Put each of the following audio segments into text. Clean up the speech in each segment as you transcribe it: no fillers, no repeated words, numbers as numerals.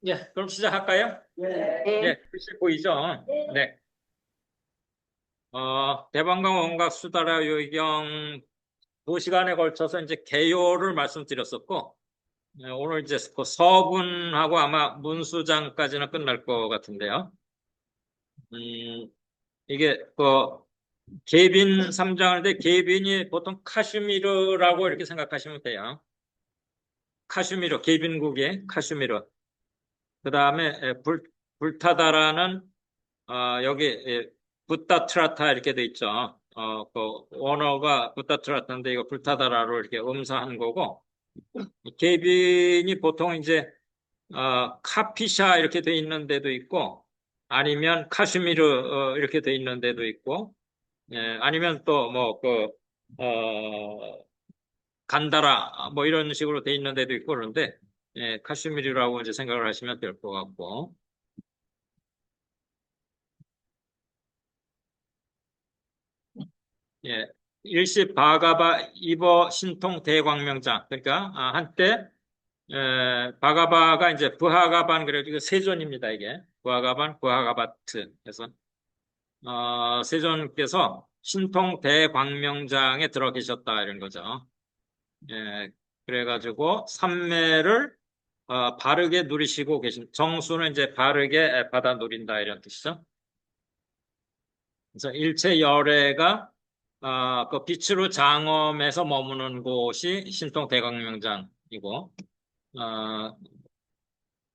예, 그럼 시작할까요? 네. 글씨 보이죠? 네. 대방강 원각 수다라 요경 2시간에 걸쳐서 이제 개요를 말씀드렸었고, 오늘 이제 그 서분하고 아마 문수장까지는 끝날 것 같은데요. 이게 그 계빈 3장인데 계빈이 보통 카슈미르라고 이렇게 생각하시면 돼요. 카슈미르, 계빈국의 카슈미르. 그 다음에 불타다라는 여기 붓다트라타 이렇게 돼 있죠. 그 원어가 붓다트라타인데 이거 불타다라로 이렇게 음사한 거고 계빈이 보통 이제 카피샤 이렇게 돼 있는 데도 있고 아니면 카슈미르 이렇게 돼 있는 데도 있고 아니면 또 뭐 그 간다라 뭐 이런 식으로 돼 있는 데도 있고 그런데 카슈미르라고 이제 생각을 하시면 될 것 같고 예, 일시 바가바 이버 신통 대광명장. 그러니까 한때 바가바가 이제 부하가반 그래가지고 세존입니다 이게 부하가반 부하가바트. 그래서 세존께서 신통 대광명장에 들어 계셨다 이런 거죠. 예, 그래가지고 삼매를 바르게 누리시고 계신 정수는 이제 바르게 받아 누린다 이런 뜻이죠. 그래서 일체 열애가 그 빛으로 장엄해서 머무는 곳이 신통 대광명장이고 어,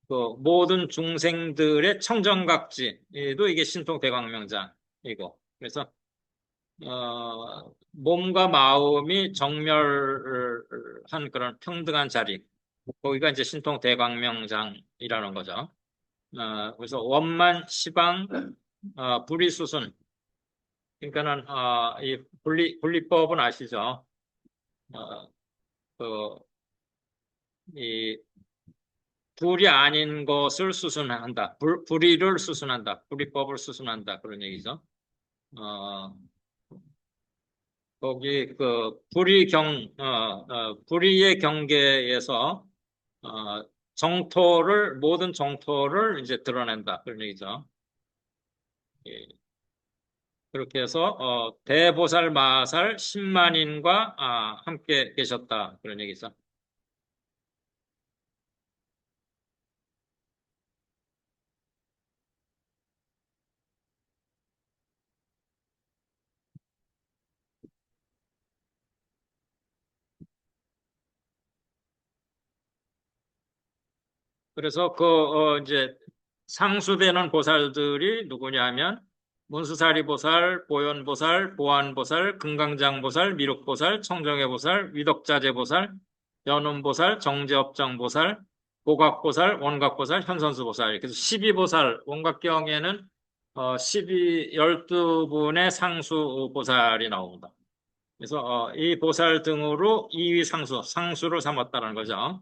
그 모든 중생들의 청정각지도 이게 신통 대광명장이고 그래서 몸과 마음이 정멸한 그런 평등한 자리 거기가 이제 신통 대광명장이라는 거죠. 그래서 원만 시방 불이수순 그러니까는 이 분리법은 아시죠? 어, 그, 이 불이 아닌 것을 수순한다. 불의를 수순한다. 불이법을 수순한다. 그런 얘기죠. 어, 거기 그 불의의 경계에서 정토를 모든 정토를 이제 드러낸다. 그런 얘기죠. 예. 그렇게 해서 대보살 마살 10만인과 함께 계셨다. 그런 얘기죠. 그래서 이제 상수되는 보살들이 누구냐면 문수사리 보살, 보현보살, 보안보살, 금강장보살, 미륵보살, 청정해보살, 위덕자재보살, 연운보살, 정제업장보살, 보각보살, 원각보살, 현선수보살 이렇게 해서 12보살 원각경에는 12분의 상수보살이 나옵니다. 그래서 이 보살 등으로 이위 상수를 삼았다는 거죠.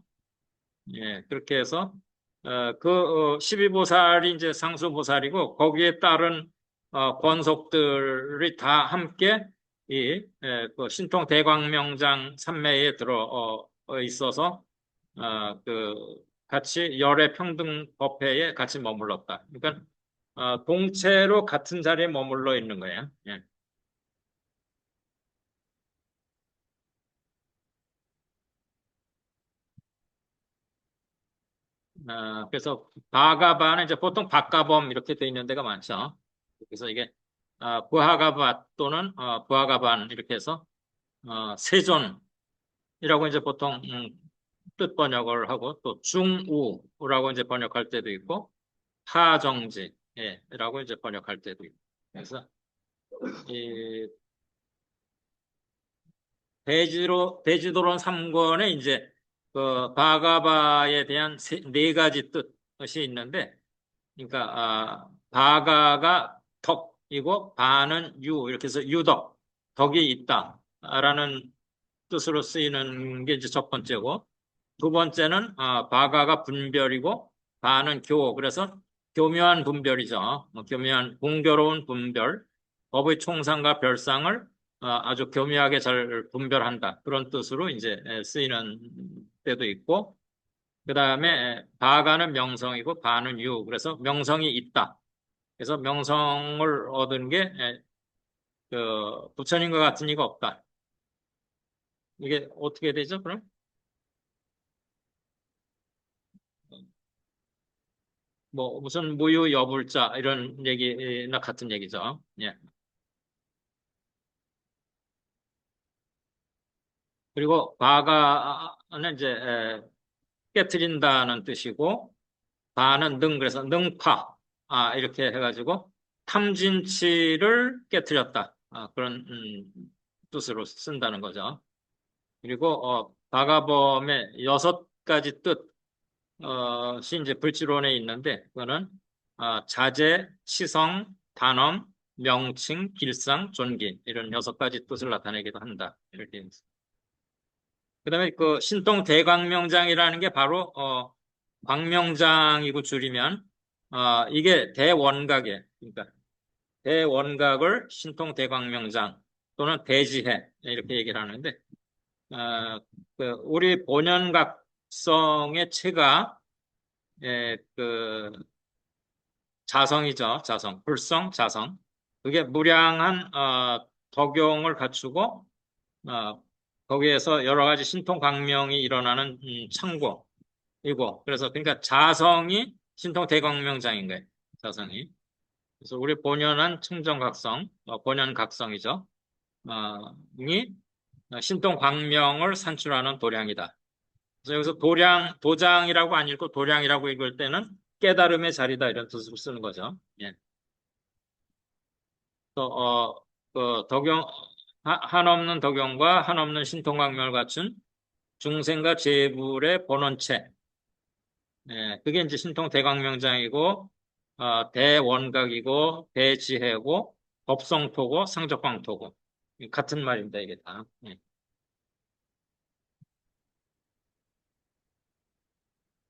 예, 그렇게 해서, 12보살이 이제 상수보살이고, 거기에 따른, 권속들이 다 함께, 그 신통 대광명장 삼매에 있어서, 그, 같이 열애 평등 법회에 같이 머물렀다. 그러니까, 동체로 같은 자리에 머물러 있는 거예요. 예. 그래서 바가바는 이제 보통 박가범 이렇게 돼 있는 데가 많죠. 그래서 이게 부하가바 또는 부하가반 이렇게 해서 세존이라고 이제 보통 뜻 번역을 하고 또 중우라고 이제 번역할 때도 있고 하정지라고 이제 번역할 때도 있고 그래서 이 대지도론 3권에 이제 그 바가바에 대한 네 가지 뜻이 있는데 그러니까 바가가 덕이고 바는 유 이렇게 해서 유덕 덕이 있다라는 뜻으로 쓰이는 게 이제 첫 번째고 두 번째는 바가가 분별이고 바는 교 그래서 교묘한 분별이죠. 교묘한 공교로운 분별 법의 총상과 별상을 아주 교묘하게 잘 분별한다 그런 뜻으로 이제 쓰이는 때도 있고 그 다음에 바가는 명성이고 바는 유. 그래서 명성이 있다. 그래서 명성을 얻은 게 부처님과 같은 이가 없다. 이게 어떻게 되죠, 그럼? 뭐 무슨 무유 여불자 이런 얘기나 같은 얘기죠. 예. 그리고 바가는 이제 깨트린다는 뜻이고 바는 능 그래서 능파 이렇게 해가지고 탐진치를 깨트렸다 그런 뜻으로 쓴다는 거죠. 그리고 바가범의 여섯 가지 뜻이 이제 불지론에 있는데 그거는 자제, 치성, 단엄, 명칭, 길상, 존귀 이런 여섯 가지 뜻을 나타내기도 한다. 이렇게 그다음에 그 신통 대광명장이라는 게 바로 광명장이고 줄이면 이게 대원각에 그러니까 대원각을 신통 대광명장 또는 대지해 이렇게 얘기를 하는데 우리 본연각성의 체가 그 자성이죠. 자성, 불성, 자성. 그게 무량한 덕용을 갖추고 어, 거기에서 여러 가지 신통광명이 일어나는 창고이고 그래서 그러니까 자성이 신통대광명장인 거예요. 자성이. 그래서 우리 본연한 청정각성, 본연각성이죠. 이 신통광명을 산출하는 도량이다. 그래서 여기서 도장이라고 안 읽고 도량이라고 읽을 때는 깨달음의 자리다 이런 뜻으로 쓰는 거죠. 예. 또, 그 한없는 덕용과 한없는 신통광명을 갖춘 중생과 재불의 본원체. 예, 그게 이제 신통대광명장이고, 대원각이고, 대지혜고, 법성토고, 상적광토고. 같은 말입니다, 이게 다. 예.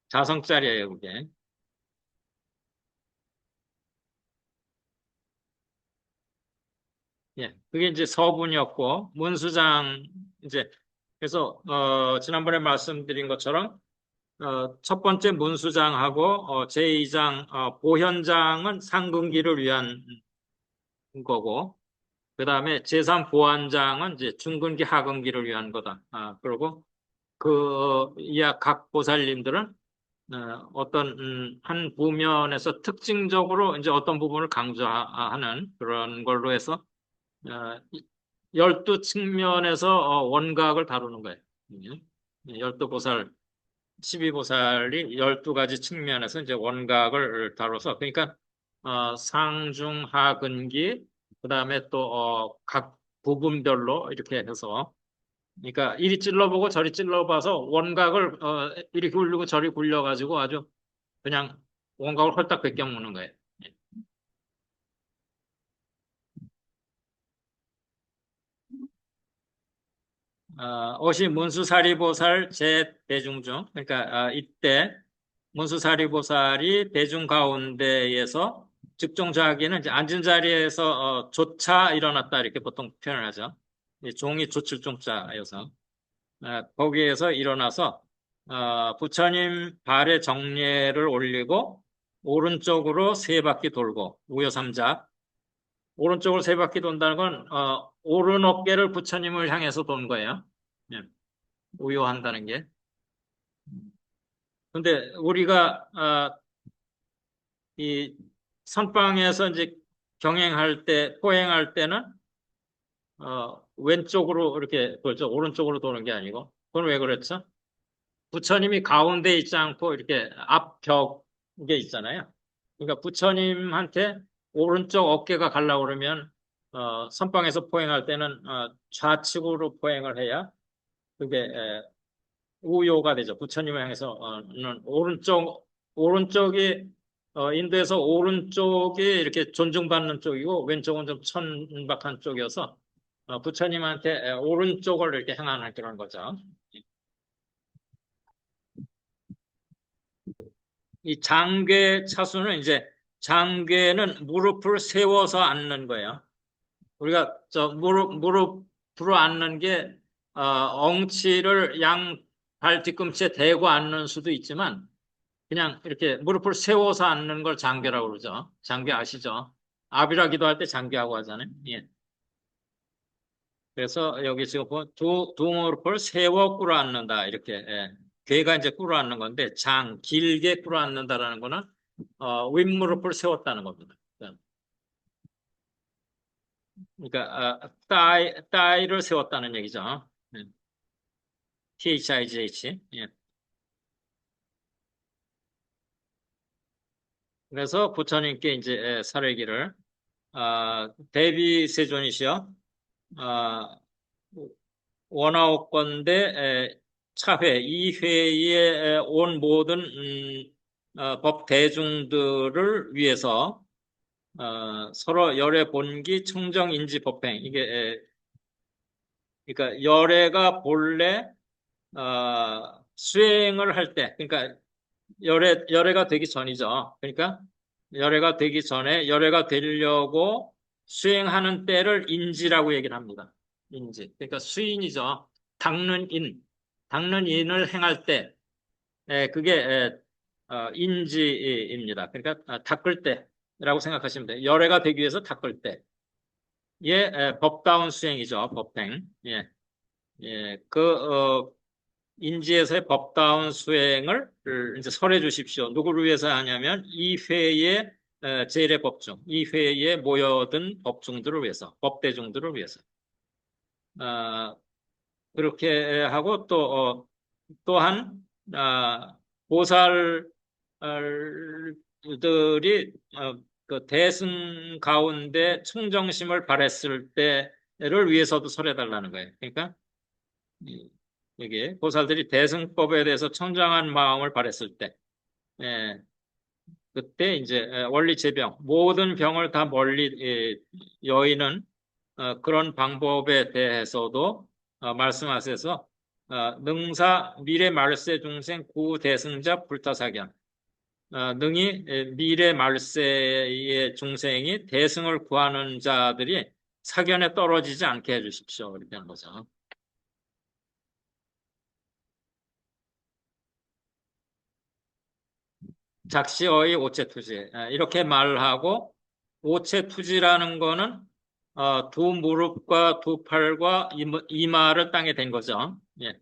자성짜리예요, 그게. 예, 그게 이제 서분이었고, 문수장, 이제, 그래서, 지난번에 말씀드린 것처럼, 첫 번째 문수장하고, 제2장, 보현장은 상근기를 위한 거고, 그 다음에 제3 보안장은 이제 중근기 하근기를 위한 거다. 그리고 이하 각 보살님들은 어떤 한 부면에서 특징적으로 이제 어떤 부분을 강조하는 그런 걸로 해서 12측면에서 원각을 다루는 거예요. 12보살, 12보살이 12가지 측면에서 이제 원각을 다뤄서 그러니까 상중하근기 그다음에 또 각 부분별로 이렇게 해서 그러니까 이리 찔러보고 저리 찔러봐서 원각을 이리 굴리고 저리 굴려가지고 아주 그냥 원각을 홀딱 베껴 먹는 거예요. 어시 문수사리보살 제대중중 그러니까 이때 문수사리보살이 대중 가운데에서 즉종자기는 이제 앉은 자리에서 조차 일어났다 이렇게 보통 표현을 하죠. 이 종이 조칠 종자여서 거기에서 일어나서 부처님 발에 정례를 올리고 오른쪽으로 세 바퀴 돌고 우여삼자 오른쪽으로 세 바퀴 돈다는 건 오른 어깨를 부처님을 향해서 돈 거예요. 예, 우요한다는 게. 근데 우리가 이 선방에서 이제 경행할 때 포행할 때는 왼쪽으로 이렇게 돌죠. 오른쪽으로 도는 게 아니고. 그건 왜 그랬죠? 부처님이 가운데 있지 않고 이렇게 앞벽에 있잖아요. 그러니까 부처님한테 오른쪽 어깨가 가려고 그러면 선방에서 포행할 때는 좌측으로 포행을 해야 그게 우요가 되죠. 부처님을 향해서는 오른쪽이 인도에서 오른쪽이 이렇게 존중받는 쪽이고 왼쪽은 좀 천박한 쪽이어서 부처님한테 오른쪽을 이렇게 향하는 그런 거죠. 이 장괴 차수는 이제 장괴는 무릎을 세워서 앉는 거예요. 우리가 무릎으로 앉는 게 엉치를 발 뒤꿈치에 대고 앉는 수도 있지만 그냥 이렇게 무릎을 세워서 앉는 걸 장교라고 그러죠. 장교 아시죠? 아비라 기도할 때 장교하고 하잖아요. 예. 그래서 여기 지금 보면 두 무릎을 세워 꿇어 앉는다. 이렇게. 예. 괴가 이제 꿇어 앉는 건데 길게 꿇어 앉는다라는 거는 윗무릎을 세웠다는 겁니다. 그러니까 따위를 세웠다는 얘기죠. 예. THIGH. 예. 그래서 부처님께 이제 사례기를 대비 세존이시여 원하옵건대 차회 이 회에 온 모든 법 대중들을 위해서 서로 열애 본기 청정 인지 법행 이게 그러니까 열애가 본래 수행을 할 때 그러니까 열애가 되기 전이죠. 그러니까 열애가 되기 전에 열애가 되려고 수행하는 때를 인지라고 얘기를 합니다. 인지. 그러니까 수인이죠. 닦는 인. 닦는 인을 행할 때, 그게 인지입니다. 그러니까 닦을 때라고 생각하시면 돼요. 열애가 되기 위해서 닦을 때. 법다운 수행이죠. 법행. 예. 예. 인지에서의 법다운 수행을 이제 설해 주십시오. 누구를 위해서 하냐면 이 회의 제일의 법중, 이 회의에 모여든 법중들을 위해서, 법대중들을 위해서. 그렇게 하고 또한 보살들이 그 대승 가운데 청정심을 발했을 때를 위해서도 설해달라는 거예요. 그러니까 여기 보살들이 대승법에 대해서 청정한 마음을 발했을 때, 예, 그때 이제 원리체병 모든 병을 다 멀리 여의는 그런 방법에 대해서도 말씀하셔서 능사 미래 말세 중생 구대승자 불타사견 능히 미래 말세의 중생이 대승을 구하는 자들이 사견에 떨어지지 않게 해주십시오. 이렇게 하는 거죠. 작시어의 오체투지 이렇게 말하고 오체투지라는 거는 두 무릎과 두 팔과 이마를 땅에 댄 거죠. 예.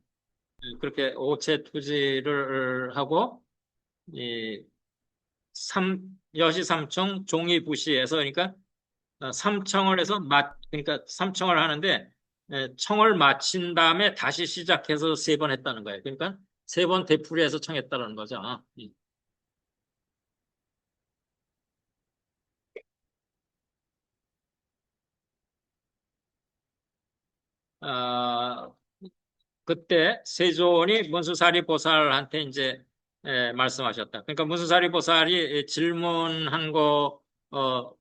그렇게 오체투지를 하고 이 여시삼청 종이부시에서 그러니까 삼청을 해서 그러니까 삼청을 하는데 청을 마친 다음에 다시 시작해서 세 번 했다는 거예요. 그러니까 세 번 되풀이해서 청했다는 거죠. 어, 그때 세존이 문수사리 보살한테 이제 말씀하셨다. 그러니까 문수사리 보살이 질문한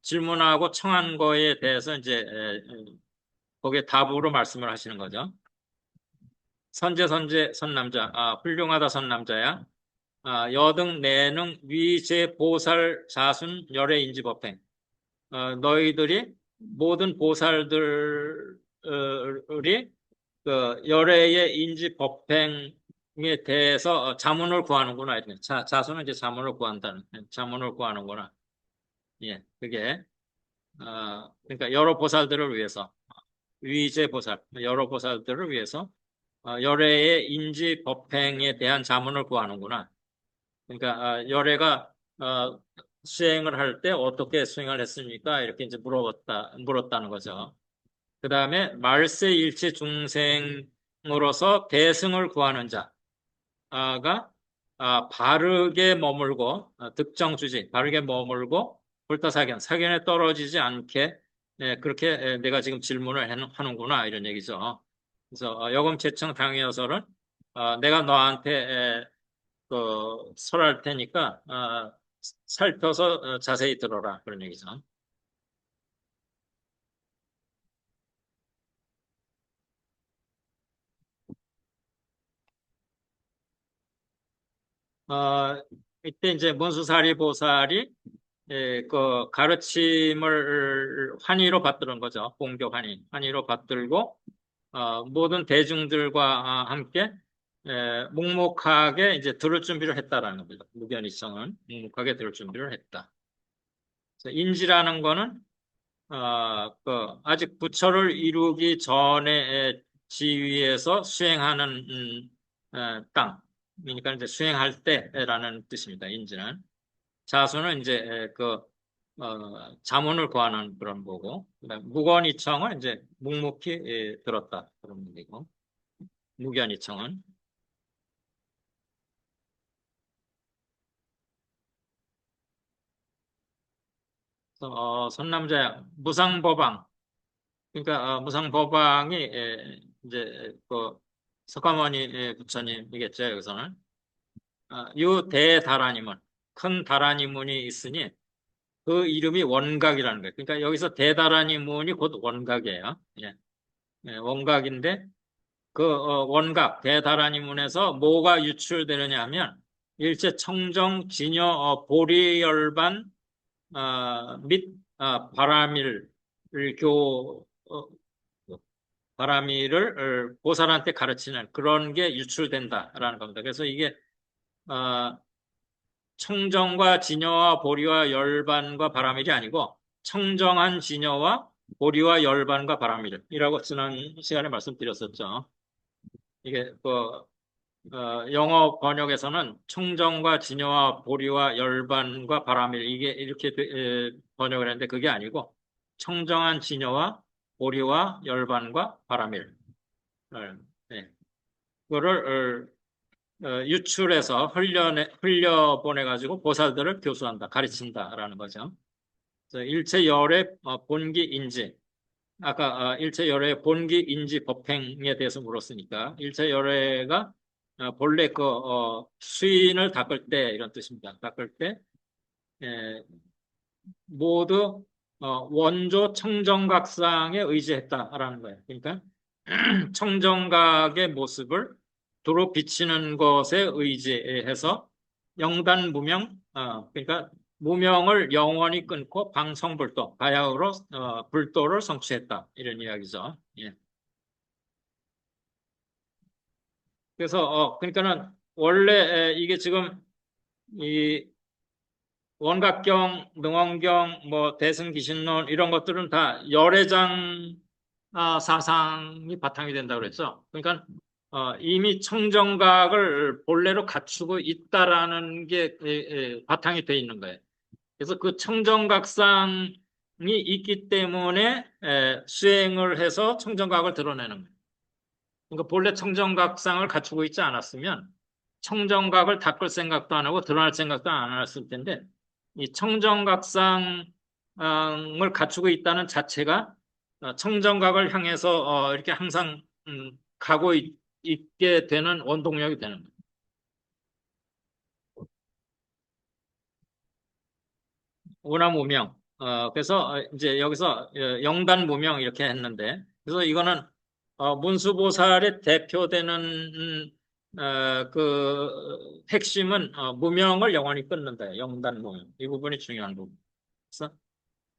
질문하고 청한 거에 대해서 이제 거기에 답으로 말씀을 하시는 거죠. 선제 선남자, 훌륭하다 선남자야. 여등 내능 위제 보살 자순 열애 인지법행. 너희들이 모든 보살들이 그 열애의 인지 법행에 대해서 자문을 구하는구나. 이렇게. 자수는 이제 자문을 구한다는, 자문을 구하는구나. 예, 그게, 그러니까 여러 보살들을 위해서, 위제 보살, 여러 보살들을 위해서, 열애의 인지 법행에 대한 자문을 구하는구나. 그러니까, 열애가, 수행을 할 때 어떻게 수행을 했습니까? 이렇게 이제 물었다는 거죠. 그 다음에 말세일체 중생으로서 대승을 구하는 자가 바르게 머물고 득정 주지 바르게 머물고 불타사견 사견에 떨어지지 않게 그렇게 내가 지금 질문을 하는구나 이런 얘기죠. 그래서 여금체청 당해서는 내가 너한테 설할 테니까 살펴서 자세히 들어라 그런 얘기죠. 어, 이때 이제 문수사리 보살이 그 가르침을 환희로 받드는 거죠. 공교 환희로 받들고 모든 대중들과 함께 묵묵하게 이제 들을 준비를 했다라는 겁니다. 무견이성은 묵묵하게 들을 준비를 했다. 그래서 인지라는 거는 아직 부처를 이루기 전에 지위에서 수행하는 땅. 그러니까 이제 수행할 때라는 뜻입니다. 인지는. 자수는 이제 자문을 구하는 그런 거고, 그다음에 무건이청은 이제 묵묵히 들었다 그런 얘기고, 무견이청은 선남자야 무상법왕. 그러니까 무상법왕이 이제 석가모니 부처님이겠죠 여기서는. 요 대다라니문 큰 다라니문이 있으니 그 이름이 원각이라는 거예요. 그러니까 여기서 대다라니문이 곧 원각이에요. 예. 원각인데 그 원각 대다라니문에서 뭐가 유출되느냐 하면 일체 청정 진여 보리열반 및 바라밀 교 바라밀을 보살한테 가르치는 그런 게 유출된다라는 겁니다. 그래서 이게 어, 청정과 진여와 보리와 열반과 바라밀이 아니고 청정한 진여와 보리와 열반과 바라밀이라고 지난 시간에 말씀드렸었죠. 이게 영어 번역에서는 청정과 진여와 보리와 열반과 바라밀 이게 이렇게 번역을 했는데 그게 아니고 청정한 진여와 보리와 열반과 바라밀 네. 그거를 유출해서 흘려보내가지고 보살들을 교수한다, 가르친다라는 거죠. 그래서 일체열의 본기 인지, 아까 일체열의 본기 인지 법행에 대해서 물었으니까 일체열애가 본래 수인을 닦을 때 이런 뜻입니다. 닦을 때 에, 모두 원조 청정각상에 의지했다라는 거예요. 그러니까 청정각의 모습을 도로 비치는 것에 의지해서 영단무명, 그러니까 무명을 영원히 끊고 방성불도, 바야흐로 불도를 성취했다. 이런 이야기죠. 예. 그래서 그러니까는 원래 이게 지금 이 원각경, 능원경, 뭐 대승기신론 이런 것들은 다 열애장 사상이 바탕이 된다고 그랬죠. 그러니까 이미 청정각을 본래로 갖추고 있다라는 게 바탕이 돼 있는 거예요. 그래서 그 청정각상이 있기 때문에 수행을 해서 청정각을 드러내는 거예요. 그러니까 본래 청정각상을 갖추고 있지 않았으면 청정각을 닦을 생각도 안 하고 드러날 생각도 안 했을 텐데 이 청정각상을 갖추고 있다는 자체가 청정각을 향해서 이렇게 항상 가고 있게 되는 원동력이 되는 거예요. 오남무명. 그래서 이제 여기서 영단무명 이렇게 했는데 그래서 이거는 문수보살의 대표되는 그 핵심은 무명을 영원히 끊는다. 영단무명. 이 부분이 중요한 부분. 그래서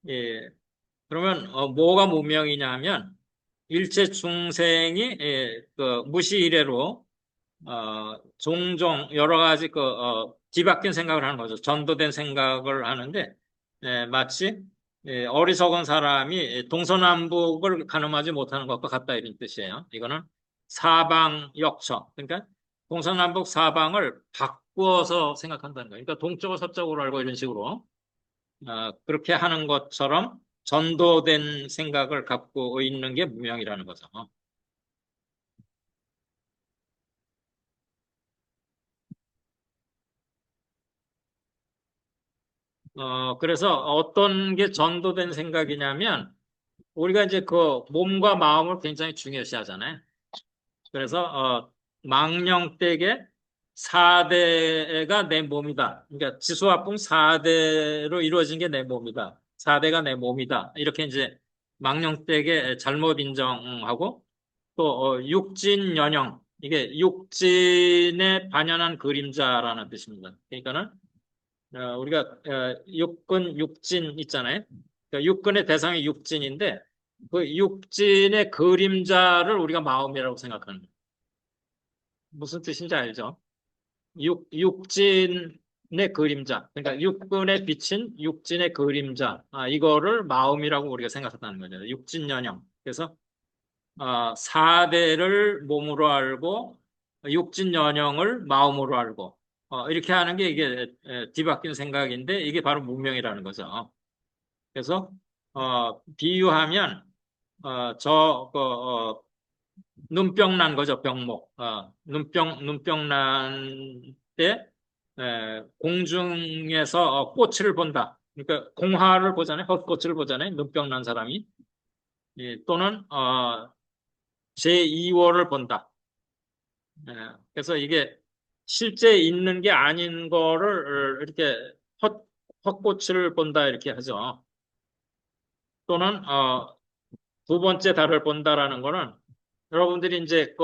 예, 그러면 뭐가 무명이냐 하면 일체 중생이 무시이래로 종종 여러 가지 뒤바뀐 생각을 하는 거죠. 전도된 생각을 하는데 마치 어리석은 사람이 동서남북을 가늠하지 못하는 것과 같다 이런 뜻이에요. 이거는 사방역처. 그러니까 동서남북 사방을 바꾸어서 생각한다는 거예요. 그러니까 동쪽을 서쪽으로 알고 이런 식으로 그렇게 하는 것처럼 전도된 생각을 갖고 있는 게 무명이라는 거죠. 그래서 어떤 게 전도된 생각이냐면, 우리가 이제 그 몸과 마음을 굉장히 중요시 하잖아요. 그래서, 망령되게 4대가 내 몸이다. 그러니까 지수화풍 4대로 이루어진 게 내 몸이다. 4대가 내 몸이다. 이렇게 이제 망령되게 잘못 인정하고, 또, 육진연영. 이게 육진에 반연한 그림자라는 뜻입니다. 그러니까는 우리가 육근, 육진 있잖아요. 그러니까 육근의 대상이 육진인데 그 육진의 그림자를 우리가 마음이라고 생각하는 거예요. 무슨 뜻인지 알죠? 육진의 그림자. 그러니까 육군에 비친 육진의 그림자. 이거를 마음이라고 우리가 생각한다는 거죠. 육진연영. 그래서 사대를 몸으로 알고 육진연영을 마음으로 알고 이렇게 하는 게 이게 뒤바뀐 생각인데 이게 바로 문명이라는 거죠. 그래서 비유하면 눈병 난 거죠, 병목. 눈병 난 때, 공중에서 꽃을 본다. 그러니까 공화를 보잖아요. 헛꽃을 보잖아요. 눈병 난 사람이. 예, 또는, 제2월을 본다. 예, 그래서 이게 실제 있는 게 아닌 거를 이렇게 헛꽃을 본다 이렇게 하죠. 또는, 두 번째 달을 본다라는 거는 여러분들이 이제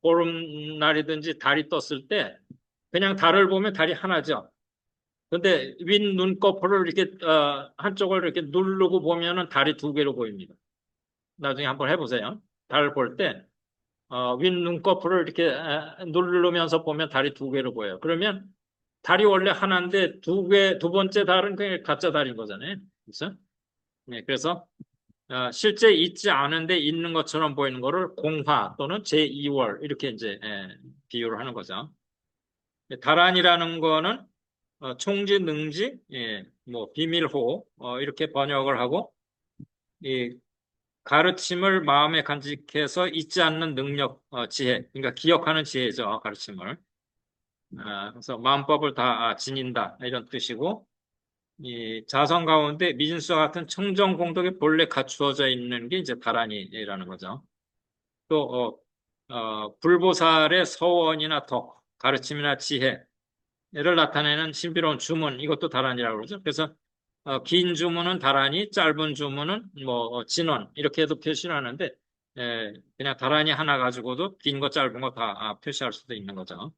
보름날이든지 달이 떴을 때 그냥 달을 보면 달이 하나죠. 근데 윗 눈꺼풀을 이렇게 한쪽을 이렇게 누르고 보면은 달이 두 개로 보입니다. 나중에 한번 해보세요. 달 볼 때 윗 눈꺼풀을 이렇게 누르면서 보면 달이 두 개로 보여요. 그러면 달이 원래 하나인데 두 번째 달은 그냥 가짜 달인 거잖아요. 그렇죠? 네, 그래서 실제 있지 않은데 있는 것처럼 보이는 거를 공화 또는 제2월 이렇게 이제 비유를 하는 거죠. 다란이라는 거는 총지, 능지, 뭐 비밀호 이렇게 번역을 하고 이 가르침을 마음에 간직해서 잊지 않는 능력, 지혜, 그러니까 기억하는 지혜죠, 가르침을. 그래서 마음법을 다 지닌다 이런 뜻이고 이 자성 가운데 미진수와 같은 청정 공덕이 본래 갖추어져 있는 게 이제 다란이라는 거죠. 또 불보살의 서원이나 덕, 가르침이나 지혜를 나타내는 신비로운 주문 이것도 다란이라고 그러죠. 그래서 긴 주문은 다란이, 짧은 주문은 뭐 진원 이렇게 해도 표시를 하는데 그냥 다란이 하나 가지고도 긴 거 짧은 거 다 표시할 수도 있는 거죠.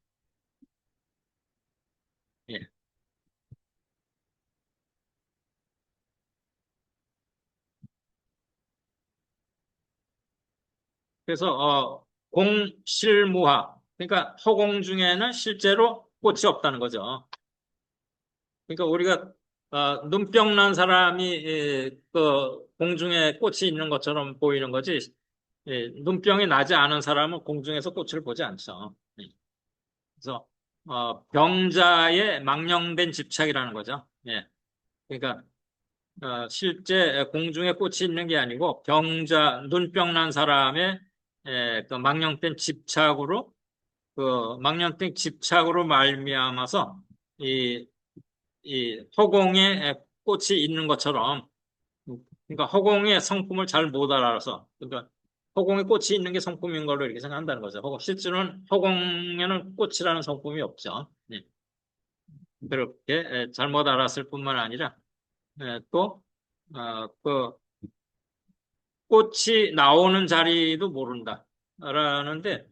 예. 그래서 공실무화 그러니까 허공 중에는 실제로 꽃이 없다는 거죠. 그러니까 우리가 눈병 난 사람이 그 공중에 꽃이 있는 것처럼 보이는 거지 눈병이 나지 않은 사람은 공중에서 꽃을 보지 않죠. 예. 그래서 병자의 망령된 집착이라는 거죠. 예. 그러니까 실제 공중에 꽃이 있는 게 아니고 눈병 난 사람의 그 망령된 집착으로 그 망령된 집착으로 말미암아서 이, 이 허공에 꽃이 있는 것처럼 그러니까 허공의 성품을 잘 못 알아서 그러니까 허공에 꽃이 있는 게 성품인 걸로 이렇게 생각한다는 거죠. 실제로는 허공에는 꽃이라는 성품이 없죠. 네. 그렇게 잘못 알았을 뿐만 아니라 또 그 꽃이 나오는 자리도 모른다. 라는데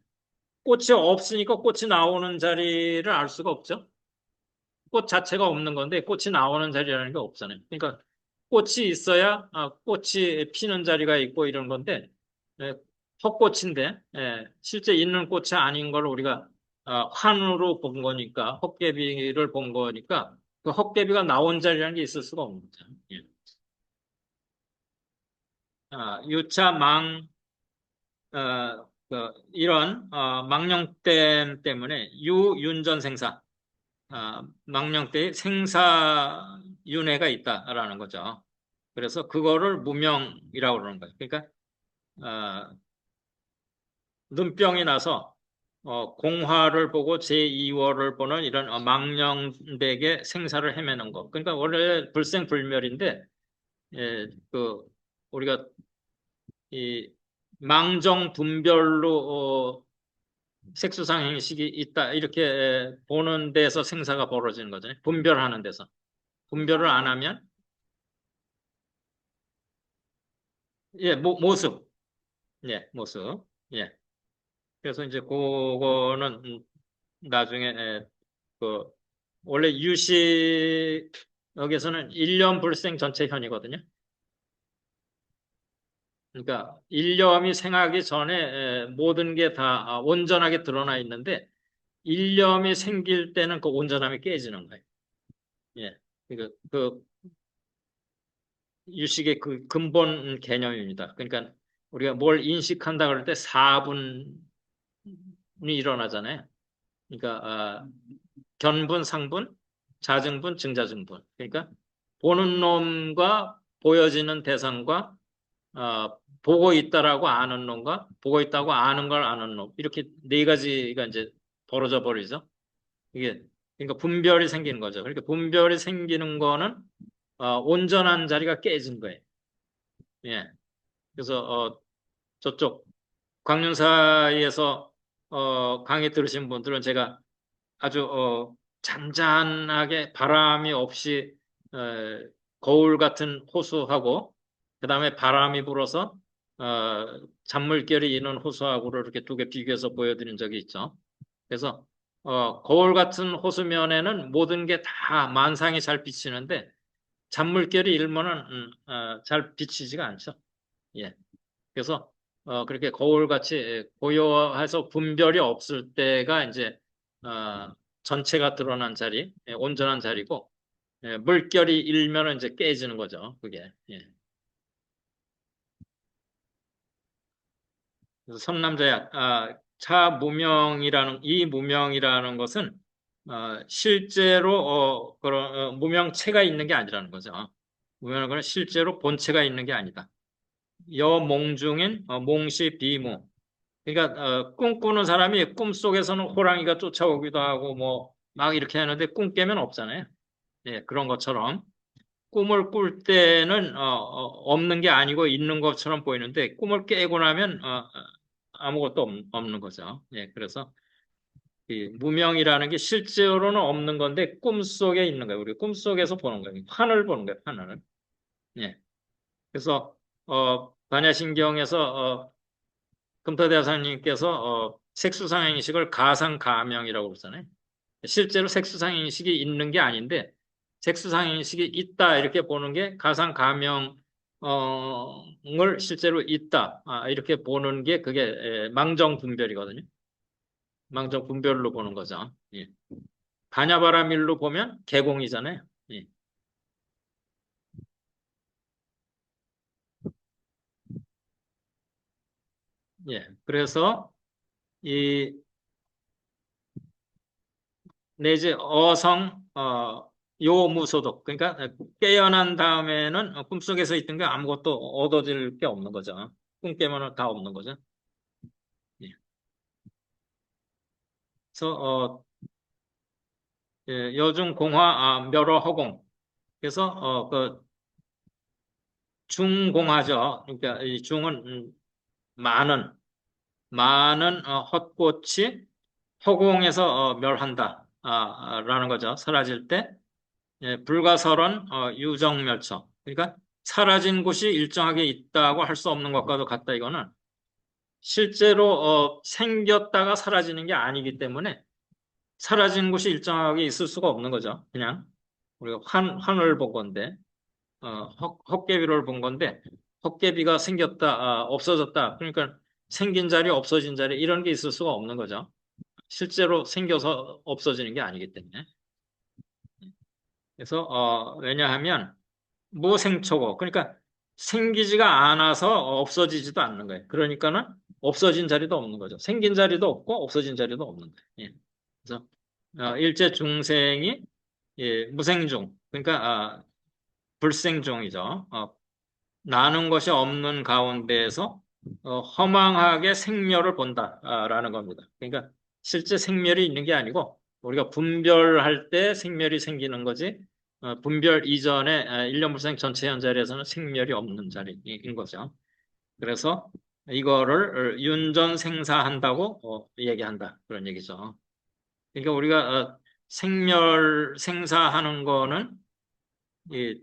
꽃이 없으니까 꽃이 나오는 자리를 알 수가 없죠. 꽃 자체가 없는 건데 꽃이 나오는 자리라는 게 없잖아요. 그러니까 꽃이 있어야 꽃이 피는 자리가 있고 이런 건데 예, 헛꽃인데 실제 있는 꽃이 아닌 걸 우리가 환으로 본 거니까 헛개비를 본 거니까 그 헛개비가 나온 자리라는 게 있을 수가 없는 거죠. 예. 유차 이런 망령됨 때문에 유윤전 생사 망령때에 생사윤회가 있다라는 거죠. 그래서 그거를 무명이라고 그러는 거예요. 그러니까 어, 눈병이 나서 공화를 보고 제2월을 보는 이런 망령되게 생사를 헤매는 것. 그러니까 원래 불생불멸인데 그 우리가 이 망정 분별로 색수상 행식이 있다 이렇게 보는 데서 생사가 벌어지는 거잖아요. 분별하는 데서. 분별을 안 하면 예, 모습. 예, 모습. 예. 그래서 이제 그거는 나중에 그 원래 유시 여기서는 일년 불생 전체 현이거든요. 그러니까 일념이 생하기 전에 모든 게 다 온전하게 드러나 있는데 일념이 생길 때는 그 온전함이 깨지는 거예요. 예. 그 유식의 그 근본 개념입니다. 그러니까 우리가 뭘 인식한다 그럴 때 사분이 일어나잖아요. 그러니까 견분, 상분, 자증분, 증자증분. 그러니까 보는 놈과 보여지는 대상과 보고 있다라고 아는 놈과 보고 있다고 아는 걸 아는 놈 이렇게 네 가지가 이제 벌어져 버리죠. 이게 그러니까 분별이 생기는 거죠. 그러니까 분별이 생기는 거는 온전한 자리가 깨진 거예요. 예. 그래서 저쪽 광륜사에서 강의 들으신 분들은 제가 아주 잔잔하게 바람이 없이 어, 거울 같은 호수하고 그다음에 바람이 불어서 잔물결이 있는 호수하고를 이렇게 두 개 비교해서 보여드린 적이 있죠. 그래서 거울 같은 호수면에는 모든 게 다 만상이 잘 비치는데 잔물결이 일면은 잘 비치지가 않죠. 예. 그래서 그렇게 거울같이 고요해서 분별이 없을 때가 이제 어, 전체가 드러난 자리, 온전한 자리고 물결이 일면은 이제 깨지는 거죠. 그게. 예. 그래서 선남자야, 차무명이라는 이 무명이라는 것은 실제로 그런 무명체가 있는 게 아니라는 거죠. 무명은 건 실제로 본체가 있는 게 아니다. 여몽중인 몽시 비무. 그러니까 꿈꾸는 사람이 꿈속에서는 호랑이가 쫓아오기도 하고 뭐 막 이렇게 하는데 꿈 깨면 없잖아요. 예, 그런 것처럼 꿈을 꿀 때는 없는 게 아니고 있는 것처럼 보이는데 꿈을 깨고 나면 아무것도 없는 거죠. 예, 그래서 이 무명이라는 게 실제로는 없는 건데 꿈속에 있는 거예요. 우리 꿈속에서 보는 거예요. 하늘 보는 거예요. 하늘을. 예. 그래서 반야신경에서 금터대사님께서 색수상행식을 가상가명이라고 그러잖아요. 실제로 색수상행식이 있는 게 아닌데 색수상행식이 있다 이렇게 보는 게 가상가명을 실제로 있다 이렇게 보는 게 그게 망정분별이거든요. 망정분별로 보는 거죠. 예. 반야바라밀로 보면 개공이잖아요. 예. 예. 그래서 이 내지 어성 요무소득 그러니까 깨어난 다음에는 꿈속에서 있던 게 아무것도 얻어질 게 없는 거죠. 꿈 깨면은 다 없는 거죠. 예. 그래서 여중 공화 멸어 허공 그래서 그 중공화죠. 그러니까 이 중은 많은 헛꽃이 허공에서 멸한다 라는 거죠. 사라질 때 불가설은 유정멸처. 그러니까 사라진 곳이 일정하게 있다고 할 수 없는 것과도 같다. 이거는 실제로 생겼다가 사라지는 게 아니기 때문에 사라진 곳이 일정하게 있을 수가 없는 거죠. 그냥 우리가 환을 본 건데 헛개비를 본 건데 헛개비가 생겼다, 없어졌다. 그러니까 생긴 자리, 없어진 자리 이런 게 있을 수가 없는 거죠. 실제로 생겨서 없어지는 게 아니기 때문에. 그래서 왜냐하면 무생초고 그러니까 생기지가 않아서 없어지지도 않는 거예요. 그러니까는 없어진 자리도 없는 거죠. 생긴 자리도 없고 없어진 자리도 없는 거예요. 예. 그래서 일제 중생이 무생중 그러니까 불생중이죠. 나는 것이 없는 가운데에서 허망하게 생멸을 본다라는 겁니다. 그러니까 실제 생멸이 있는 게 아니고 우리가 분별할 때 생멸이 생기는 거지 분별 이전에 일념불생 전체 현자리에서는 생멸이 없는 자리인 거죠. 그래서 이거를 윤전생사한다고 얘기한다 그런 얘기죠. 그러니까 우리가 생멸 생사하는 거는 이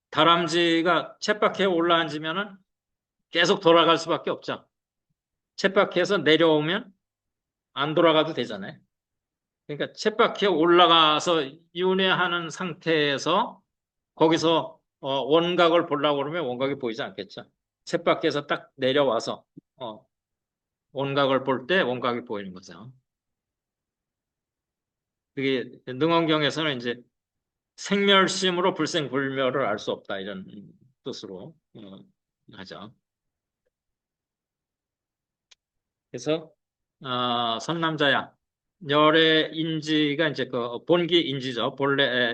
다람쥐가 쳇바퀴에 올라앉으면은 계속 돌아갈 수밖에 없죠. 쳇바퀴에서 내려오면 안 돌아가도 되잖아요. 그러니까 쳇바퀴에 올라가서 윤회하는 상태에서 거기서 원각을 보려고 그러면 원각이 보이지 않겠죠. 쳇바퀴에서 딱 내려와서 어, 원각을 볼 때 원각이 보이는 거죠. 그게 능언경에서는 이제 생멸심으로 불생불멸을 알 수 없다 이런 뜻으로 하죠. 그래서 선남자야 열의 인지가 이제 그 본기 인지죠. 본래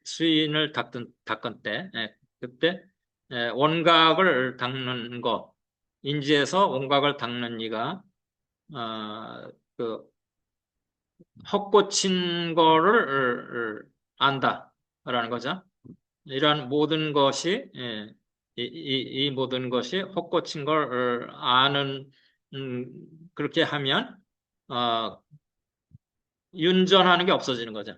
수인을 닦은 때 그때 원각을 닦는 거 인지에서 원각을 닦는 이가 그 헛고친 거를 안다라는 거죠. 이러한 모든 것이 이 모든 것이 헛고친 걸 아는 그렇게 하면 어, 윤전하는 게 없어지는 거죠.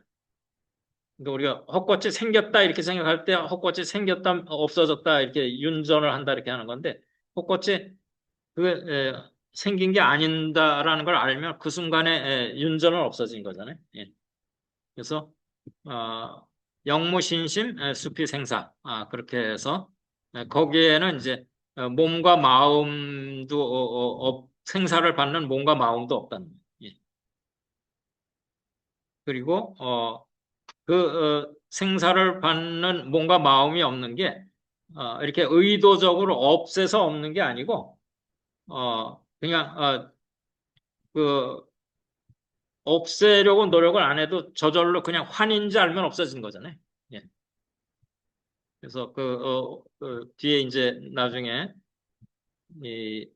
그러니까 우리가 헛것이 생겼다 이렇게 생각할 때 헛것이 생겼다 없어졌다 이렇게 윤전을 한다 이렇게 하는 건데 헛것이 그 생긴 게 아닌다라는 걸 알면 그 순간에 윤전은 없어진 거잖아요. 예. 그래서 영무신심 수피생사 그렇게 해서 거기에는 이제 몸과 마음도 생사를 받는 몸과 마음도 없다는 거예요. 예. 그리고 생사를 받는 몸과 마음이 없는 게 이렇게 의도적으로 없애서 없는 게 아니고 그냥 그 없애려고 노력을 안 해도 저절로 그냥 환인지 알면 없어지는 거잖아요. 예. 그래서 그 뒤에 이제 나중에 이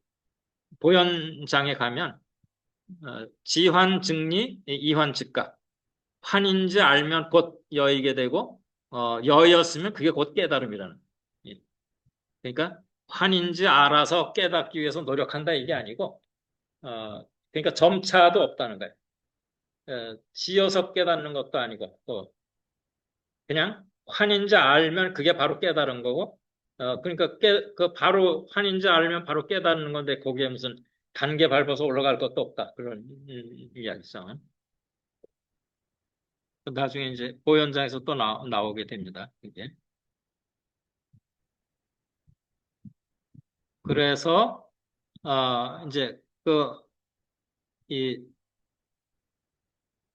보현장에 가면 지환증리, 이환즉각 환인지 알면 곧 여이게 되고 여였으면 그게 곧 깨달음이라는. 예. 그러니까 환인지 알아서 깨닫기 위해서 노력한다 이게 아니고 그러니까 점차도 없다는 거예요. 지어서 깨닫는 것도 아니고 또 그냥 환인지 알면 그게 바로 깨달은 거고 그러니까 그 바로 환인지 알면 바로 깨닫는 건데 거기에 무슨 단계 밟아서 올라갈 것도 없다 그런 이야기죠. 나중에 이제 보현장에서 또 나오게 됩니다. 이게. 그래서 이제 이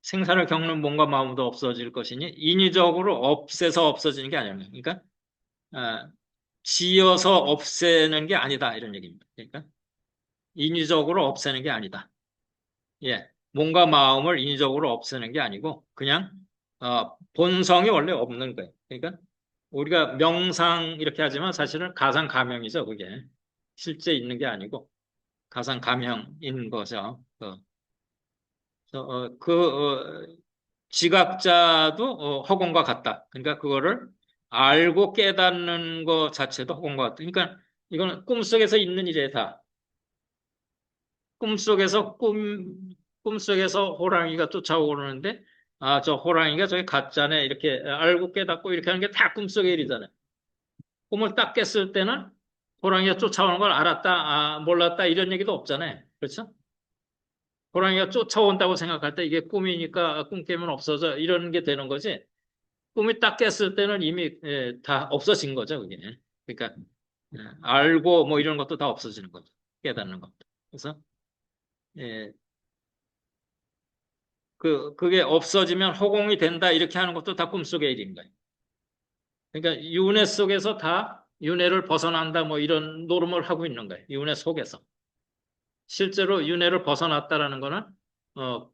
생사를 겪는 몸과 마음도 없어질 것이니 인위적으로 없애서 없어지는 게 아니에요. 그러니까 어, 지어서 없애는 게 아니다 이런 얘기입니다. 그러니까 인위적으로 없애는 게 아니다. 예, 몸과 마음을 인위적으로 없애는 게 아니고 그냥 본성이 원래 없는 거예요. 그러니까 우리가 명상 이렇게 하지만 사실은 가상 가명이죠. 그게 실제 있는 게 아니고 가상 가명인 거죠. 지각자도 허공과 같다. 그러니까 그거를 알고 깨닫는 것 자체도 허공과 같다. 그러니까 이거는 꿈속에서 있는 일이에요, 다. 꿈속에서 꿈속에서 호랑이가 쫓아오는데 저 호랑이가 저기 가짜네 이렇게 알고 깨닫고 이렇게 하는 게 다 꿈속의 일이잖아요. 꿈을 딱 깼을 때는 호랑이가 쫓아오는 걸 알았다, 몰랐다 이런 얘기도 없잖아요. 그렇죠? 호랑이가 쫓아온다고 생각할 때 이게 꿈이니까 꿈 깨면 없어져 이런 게 되는 거지. 꿈이 딱 깼을 때는 이미 다 없어진 거죠, 그게. 그러니까 알고 뭐 이런 것도 다 없어지는 거죠. 깨닫는 것도. 그래서 예, 그게 없어지면 허공이 된다 이렇게 하는 것도 다 꿈속의 일인 거예요. 그러니까 윤회 속에서 다 윤회를 벗어난다 뭐 이런 노름을 하고 있는 거예요. 윤회 속에서. 실제로 윤회를 벗어났다라는 거는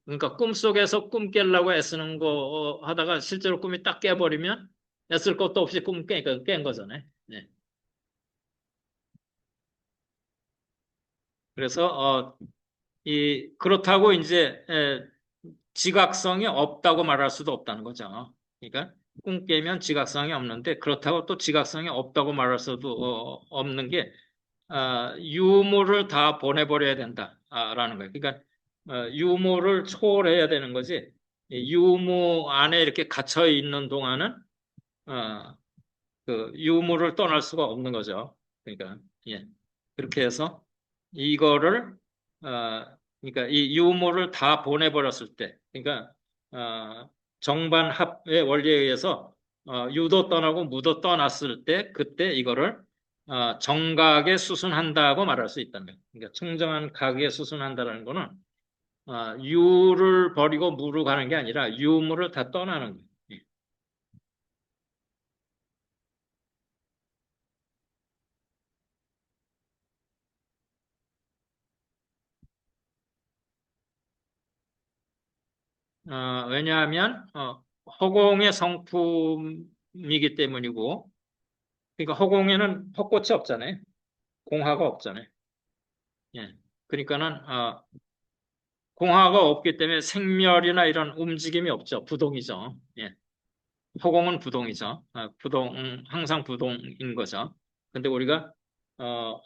그러니까 꿈속에서 꿈 깨려고 애쓰는 거 하다가 실제로 꿈이 딱 깨버리면 애쓸 것도 없이 깬 거잖아요. 네. 그래서 그렇다고 이제 지각성이 없다고 말할 수도 없다는 거죠. 그러니까 꿈 깨면 지각성이 없는데 그렇다고 또 지각성이 없다고 말할 수도 없는 게 유무를 다 보내버려야 된다라는 거예요. 그러니까 유무를 초월해야 되는 거지. 이 유무 안에 이렇게 갇혀 있는 동안은 어, 그 유무를 떠날 수가 없는 거죠. 그러니까 예. 그렇게 해서 이거를 그러니까 이 유무를 다 보내버렸을 때, 그러니까 정반합의 원리에 의해서 유도 떠나고 무도 떠났을 때 그때 이거를 정각에 수순한다고 말할 수 있다는 거예요. 그러니까 청정한 각에 수순한다는 거는 유를 버리고 무로 가는 게 아니라 유무를 다 떠나는 거예요. 예. 왜냐하면 허공의 성품이기 때문이고, 그러니까 허공에는 헛꽃이 없잖아요. 공화가 없잖아요. 예. 그러니까는 공화가 없기 때문에 생멸이나 이런 움직임이 없죠. 부동이죠. 예. 허공은 부동이죠. 항상 부동인 거죠. 근데 우리가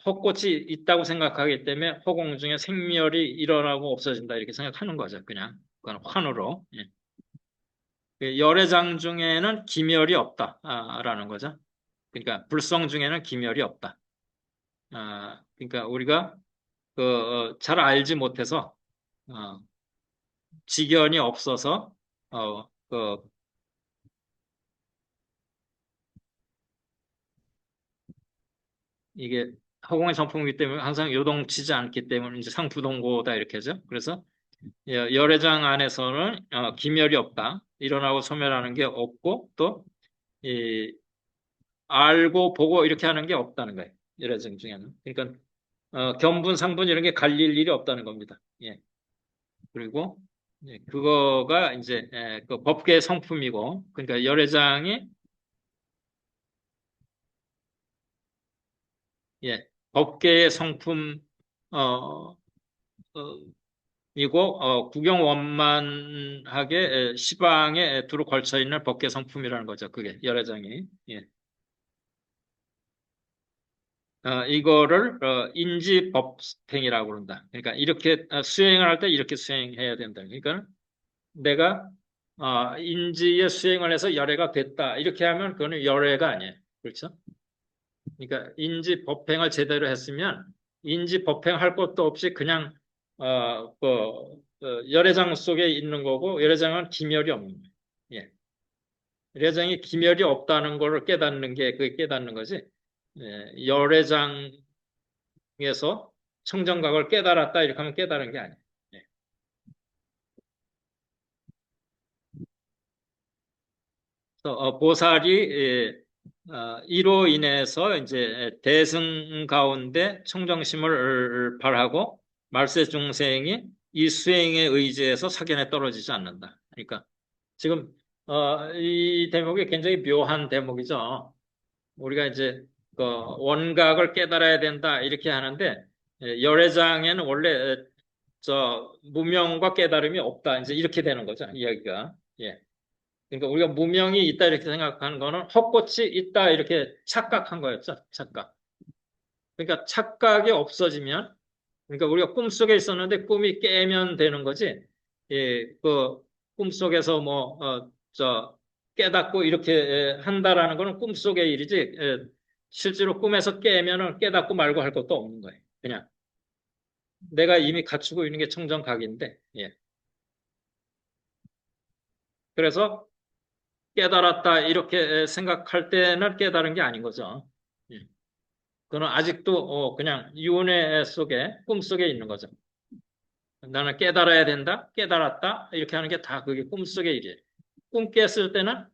헛꽃이 있다고 생각하기 때문에 허공 중에 생멸이 일어나고 없어진다 이렇게 생각하는 거죠. 그냥 그건 환으로. 예. 그 열애장 중에는 기멸이 없다라는 거죠. 그러니까 불성 중에는 기멸이 없다. 그러니까 우리가 잘 알지 못해서 어, 지견이 없어서 그 이게 허공의 성품이기 때문에 항상 요동치지 않기 때문에 이제 상부동고다 이렇게 하죠. 그래서 열애장 안에서는 기멸이 없다. 일어나고 소멸하는 게 없고 또 이, 알고 보고 이렇게 하는 게 없다는 거예요. 열애장 중에는. 그러니까 견분, 상분 이런 게 갈릴 일이 없다는 겁니다. 예. 그리고 그거가 이제 그 법계의 성품이고 그러니까 열애장이 예, 법계의 성품 어, 이고 국영원만하게 시방에 두루 걸쳐 있는 법계 성품이라는 거죠. 그게 열애장이. 예. 이거를 인지법행이라고 그런다. 그러니까 이렇게 수행을 할 때 이렇게 수행해야 된다. 그러니까 내가 인지의 수행을 해서 열애가 됐다. 이렇게 하면 그거는 열애가 아니에요. 그렇죠? 그러니까 인지법행을 제대로 했으면 인지법행할 것도 없이 그냥 열애장 속에 있는 거고 열애장은 기멸이 없는 거예요. 예. 열애장이 기멸이 없다는 걸 깨닫는 게 그게 깨닫는 거지. 예. 열애장에서 청정각을 깨달았다 이렇게 하면 깨달은 게 아니에요. 예. 그래서 보살이 이로 인해서 이제 대승 가운데 청정심을 발하고 말세 중생이 이 수행에 의지해서 사견에 떨어지지 않는다. 그러니까 지금 이 대목이 굉장히 묘한 대목이죠. 우리가 이제 그 원각을 깨달아야 된다 이렇게 하는데 열애장에는 원래 저 무명과 깨달음이 없다 이제 이렇게 되는 거죠 이야기가. 예. 그러니까 우리가 무명이 있다 이렇게 생각하는 거는 헛것이 있다 이렇게 착각한 거였죠. 착각. 그러니까 착각이 없어지면 그러니까 우리가 꿈속에 있었는데 꿈이 깨면 되는 거지. 예, 그 꿈속에서 깨닫고 이렇게 한다라는 거는 꿈속의 일이지. 실제로 꿈에서 깨면은 깨닫고 말고 할 것도 없는 거예요. 그냥 내가 이미 갖추고 있는 게 청정각인데. 예. 그래서 깨달았다 이렇게 생각할 때는 깨달은 게 아닌 거죠. 예. 그는 아직도 그냥 윤회 속에 꿈속에 있는 거죠. 나는 깨달아야 된다, 깨달았다 이렇게 하는 게 다 그게 꿈속의 일이에요. 꿈 깼을 때는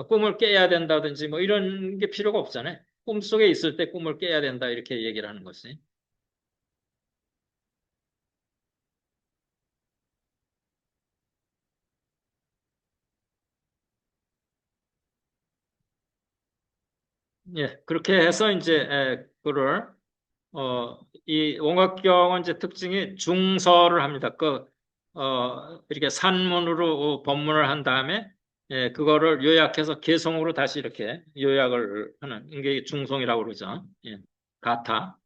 꿈을 깨야 된다든지 뭐 이런 게 필요가 없잖아요. 꿈속에 있을 때 꿈을 깨야 된다 이렇게 얘기를 하는 거지. 예, 그렇게 해서 이제 그를 이 원각경은 이제 특징이 중서를 합니다. 이렇게 산문으로 법문을 한 다음에, 그거를 요약해서 개성으로 다시 이렇게 요약을 하는, 이게 중송이라고 그러죠. 예, 가타.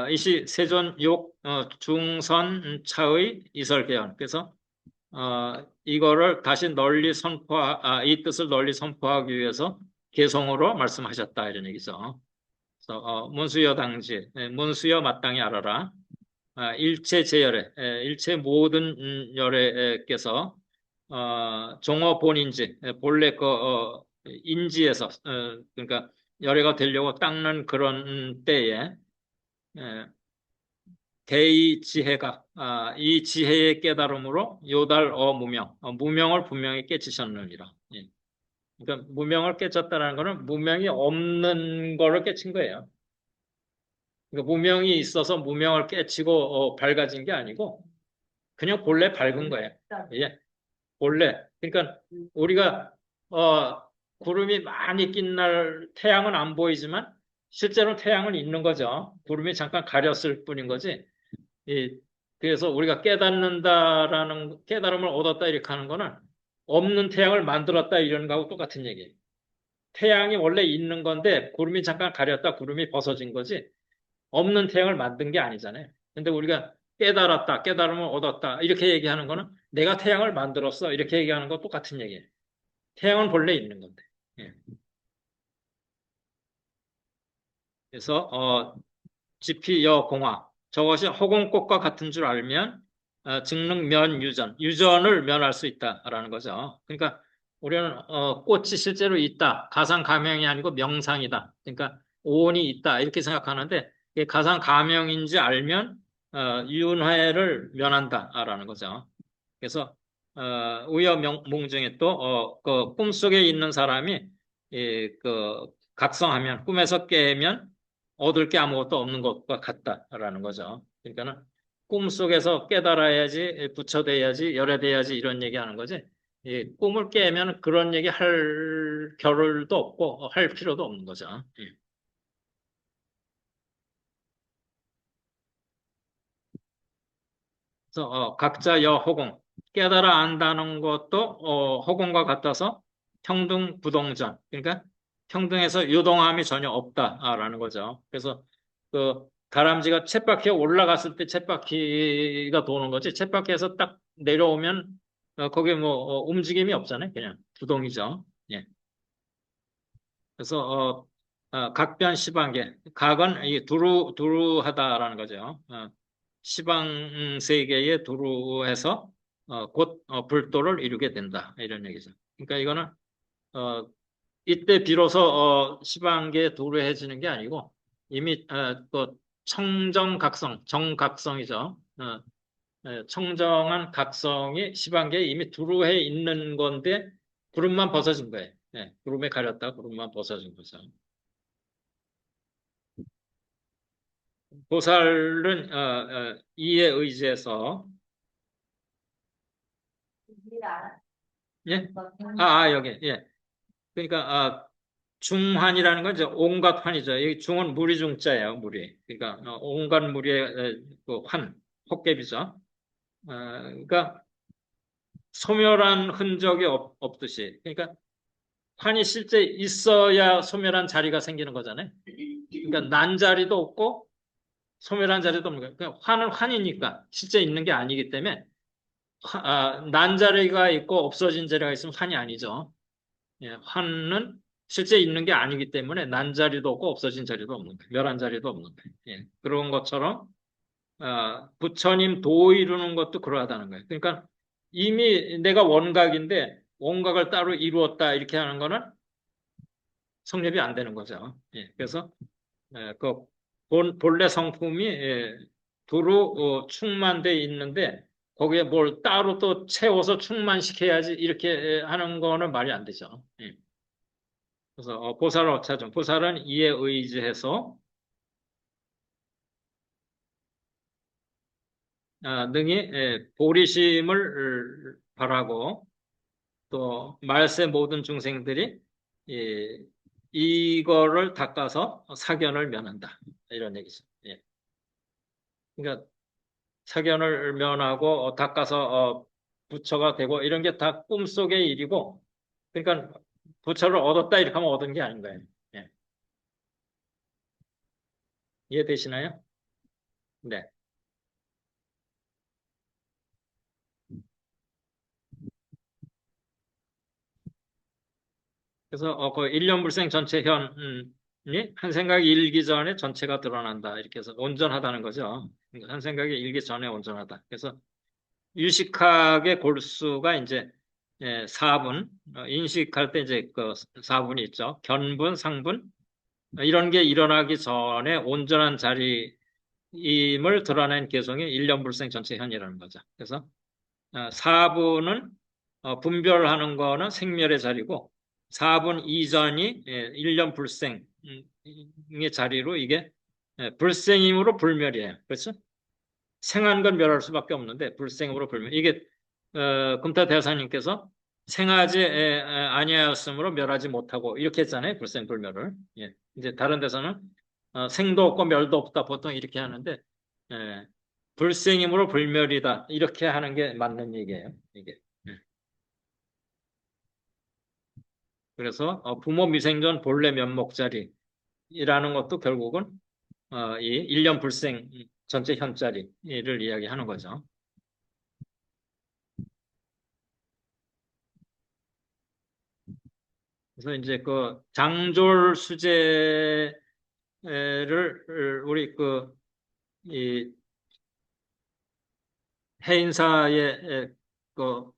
이시 세존 욕, 중선 차의 이설개연. 그래서, 이거를 다시 이 뜻을 널리 선포하기 위해서 개성으로 말씀하셨다, 이런 얘기죠. 그래서 문수여 당지, 문수여 마땅히 알아라. 일체 제열에, 일체 모든 열애께서 종어 본인지, 본래 인지에서, 그러니까 열애가 되려고 닦는 그런 때에, 예, 대의 지혜가, 이 지혜의 깨달음으로 요달 무명, 무명을 분명히 깨치셨느니라. 예. 그러니까 무명을 깨쳤다는 거는 무명이 없는 거를 깨친 거예요. 그러니까 무명이 있어서 무명을 깨치고 밝아진 게 아니고 그냥 본래 밝은 거예요. 예, 본래. 그러니까 우리가 어, 구름이 많이 낀 날 태양은 안 보이지만 실제로 태양은 있는 거죠. 구름이 잠깐 가렸을 뿐인 거지. 이, 그래서 우리가 깨닫는다라는 깨달음을 얻었다 이렇게 하는 거는 없는 태양을 만들었다 이런 거하고 똑같은 얘기예요. 태양이 원래 있는 건데 구름이 잠깐 가렸다 구름이 벗어진 거지 없는 태양을 만든 게 아니잖아요. 근데 우리가 깨달았다, 깨달음을 얻었다 이렇게 얘기하는 거는 내가 태양을 만들었어 이렇게 얘기하는 거 똑같은 얘기예요. 태양은 본래 있는 건데. 예. 그래서 지피여공화 저것이 허공꽃과 같은 줄 알면 증능 면유전 유전을 면할 수 있다라는 거죠. 그러니까 우리는 꽃이 실제로 있다 가상 가명이 아니고 명상이다. 그러니까 오온이 있다 이렇게 생각하는데 이게 가상 가명인지 알면 윤회를 면한다라는 거죠. 그래서 우여몽중에 또 그 꿈속에 있는 사람이 그 각성하면 꿈에서 깨면 얻을 게 아무것도 없는 것과 같다라는 거죠. 그러니까는 꿈속에서 깨달아야지 부처돼야지 열애돼야지 이런 얘기하는 거지. 이 꿈을 깨면 그런 얘기 할 겨를도 없고 할 필요도 없는 거죠. 예. 그래서 각자 여호공 깨달아 안다는 것도 호공과 같아서 평등부동전 그러니까 평등해서 유동함이 전혀 없다라는 거죠. 그래서 그 다람쥐가 쳇바퀴에 올라갔을 때 쳇바퀴가 도는 거지 쳇바퀴에서 딱 내려오면 거기에 뭐 움직임이 없잖아요. 그냥 부동이죠. 예. 그래서 각변 시방계 각은 이 두루하다라는 거죠. 시방 세계에 두루해서 곧 불도를 이루게 된다 이런 얘기죠. 그러니까 이거는 어, 이때 비로소 시방계에 두루해지는 게 아니고 이미 그 청정각성 정각성이죠. 청정한 각성이 시방계에 이미 두루해 있는 건데 구름만 벗어진 거예요. 네, 구름에 가렸다 구름만 벗어진 거죠. 보살은 이에 의지해서 예? 여기 예. 그러니까 중환이라는 건 이제 온갖 환이죠. 이 중은 무리 중자예요, 무리. 그러니까 온갖 무리의 그 환, 헛개비죠. 그러니까 소멸한 흔적이 없듯이. 그러니까 환이 실제 있어야 소멸한 자리가 생기는 거잖아요. 그러니까 난 자리도 없고 소멸한 자리도 없는 거예요. 그러니까 환은 환이니까 실제 있는 게 아니기 때문에 난 자리가 있고 없어진 자리가 있으면 환이 아니죠. 예, 환은 실제 있는 게 아니기 때문에 난 자리도 없고 없어진 자리도 없는 거예요. 멸한 자리도 없는 거예요. 예, 그런 것처럼 부처님 도 이루는 것도 그러하다는 거예요. 그러니까 이미 내가 원각인데 원각을 따로 이루었다 이렇게 하는 거는 성립이 안 되는 거죠. 예, 그래서 그 본래 성품이 두루 충만돼 있는데 거기에 뭘 따로 또 채워서 충만시켜야지 이렇게 하는 거는 말이 안 되죠. 예. 그래서 보살 어차죠. 보살은 이에 의지해서 능히 보리심을 바라고 또 말세 모든 중생들이 예, 이거를 닦아서 사견을 면한다 이런 얘기죠. 예. 그러니까 사견을 면하고 닦아서 부처가 되고 이런 게 다 꿈속의 일이고 그러니까 부처를 얻었다 이렇게 하면 얻은 게 아닌 거예요. 예. 이해되시나요? 네. 그래서 그 일념불생 전체 현이 한 생각이 일기 전에 전체가 드러난다. 이렇게 해서 온전하다는 거죠. 그러니까 한 생각이 일기 전에 온전하다. 그래서 유식학의 골수가 이제 사분, 인식할 때 이제 그 사분이 있죠. 견분, 상분, 이런 게 일어나기 전에 온전한 자리임을 드러낸 개성이 일념불생 전체현이라는 거죠. 그래서 사분은 분별하는 거는 생멸의 자리고, 사분 이전이 일념불생의 자리로 이게 불생임으로 불멸이에요. 그렇죠? 생한 건 멸할 수밖에 없는데 불생으로 불멸. 이게 금타 대사님께서 생하지 아니하였으므로 멸하지 못하고 이렇게 했잖아요. 불생불멸을. 예. 이제 다른 데서는 생도 없고 멸도 없다 보통 이렇게 하는데 예. 불생임으로 불멸이다 이렇게 하는 게 맞는 얘기예요. 이게. 예. 그래서 부모 미생전 본래 면목자리라는 것도 결국은 이 일념 불생 전체 현자리를 이야기하는 거죠. 그래서 이제 그 장졸 수제를 우리 이 해인사의 그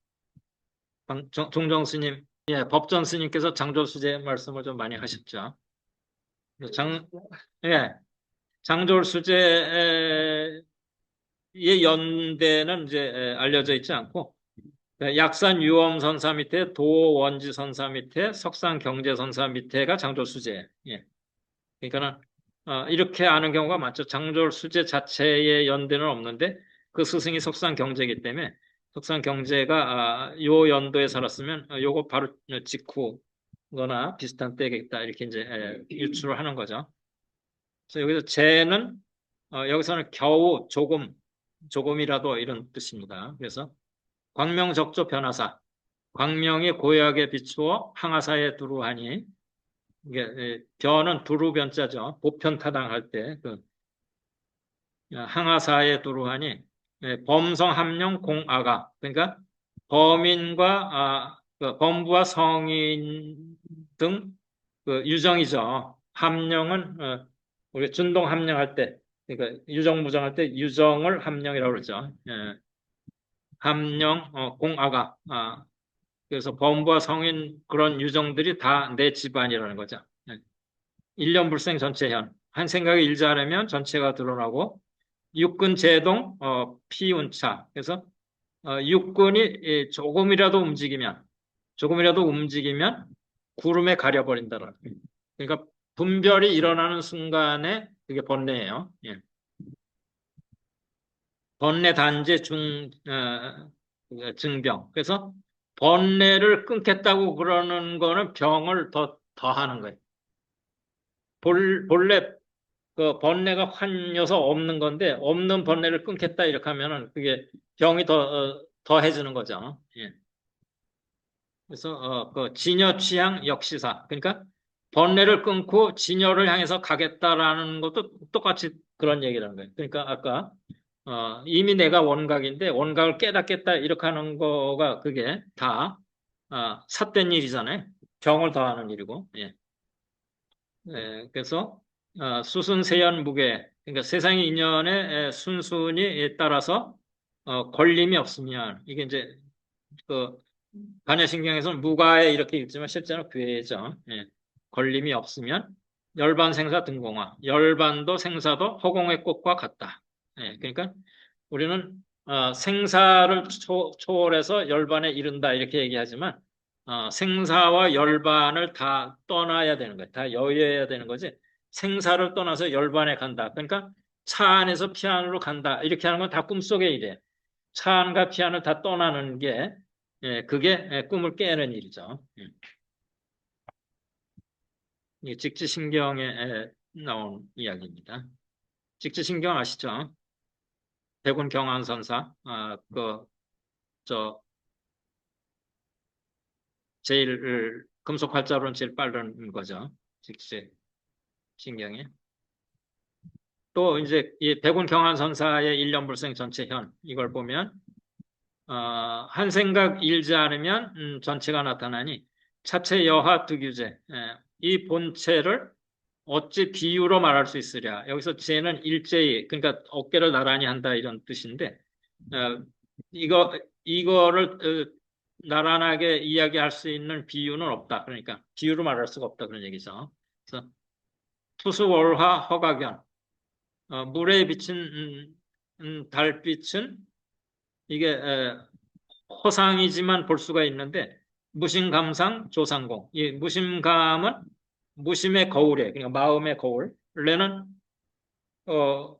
종정 스님, 예, 법전 스님께서 장졸 수제 말씀을 좀 많이 하셨죠. 장, 예, 장졸 수제의 연대는 이제 알려져 있지 않고 약산 유엄 선사 밑에 도원지 선사 밑에 석산 경제 선사 밑에가 장졸 수제. 예. 그러니까는 이렇게 아는 경우가 많죠. 장졸 수제 자체의 연대는 없는데 그 스승이 석산 경제이기 때문에 석산 경제가 요 연도에 살았으면 요거 바로 직후거나 비슷한 때겠다 이렇게 이제 일출을 하는 거죠. 그래서 여기서 재는 여기서는 겨우 조금이라도 이런 뜻입니다. 그래서 광명적조 변화사 광명이 고약에 비추어 항하사에 두루하니 이게 변은 두루 변자죠. 보편타당할 때 그 항하사에 두루하니 범성 함령 공아가 그러니까 범인과 그 범부와 성인 등 그 유정이죠. 함령은 우리 준동 함령할 때 그러니까 유정무정할 때 유정을 함령이라고 그러죠. 함령 공아가 그래서 범부와 성인 그런 유정들이 다 내 집안이라는 거죠. 일념불생 전체현. 한 생각이 일자하려면 전체가 드러나고 육근 제동 피운차. 그래서 육근이 조금이라도 움직이면 구름에 가려버린다라. 그러니까 분별이 일어나는 순간에 그게 번뇌예요. 예. 번뇌 단제 증병. 그래서 번뇌를 끊겠다고 그러는 거는 병을 더하는 거예요. 본래 그 번뇌가 환여서 없는 건데 없는 번뇌를 끊겠다 이렇게 하면은 그게 병이 더해지는 거죠. 예. 그래서 그 진여 취향 역시사 그러니까 번뇌를 끊고 진여를 향해서 가겠다라는 것도 똑같이 그런 얘기라는 거예요. 그러니까 아까 이미 내가 원각인데 원각을 깨닫겠다 이렇게 하는 거가 그게 다 삿된 일이잖아요. 병을 더하는 일이고. 예. 그래서 수순세연무계 그러니까 세상의 인연의 순순히 따라서 걸림이 없으면 이게 이제 그 반야신경에서는 무가에 이렇게 읽지만 실제로 괴죠. 예. 걸림이 없으면 열반 생사 등공화 열반도 생사도 허공의 꽃과 같다. 예. 그러니까 우리는 생사를 초월해서 열반에 이른다 이렇게 얘기하지만 생사와 열반을 다 떠나야 되는 거예요. 다 여의해야 되는 거지. 생사를 떠나서 열반에 간다. 그러니까 차 안에서 피 안으로 간다. 이렇게 하는 건 다 꿈속의 일이에요. 차 안과 피 안을 다 떠나는 게 그게 꿈을 깨는 일이죠. 이 직지신경에 나온 이야기입니다. 직지신경 아시죠? 백운 경안선사 저 제일 금속 활자로는 제일 빠른 거죠. 직지 신경이. 또 이제 이 백운 경안선사의 일념불생 전체현 이걸 보면 한 생각 일지 않으면 전체가 나타나니 차체 여하 두규제 이 본체를 어찌 비유로 말할 수 있으랴. 여기서 제는 일제히 그러니까 어깨를 나란히 한다 이런 뜻인데 이거를 나란하게 이야기할 수 있는 비유는 없다. 그러니까 비유로 말할 수가 없다 그런 얘기죠. 그래서 투수월화 허각연 물에 비친 달빛은 이게 허상이지만 볼 수가 있는데 무심감상 조상공. 이 무심감은 무심의 거울에 그러니까 마음의 거울에는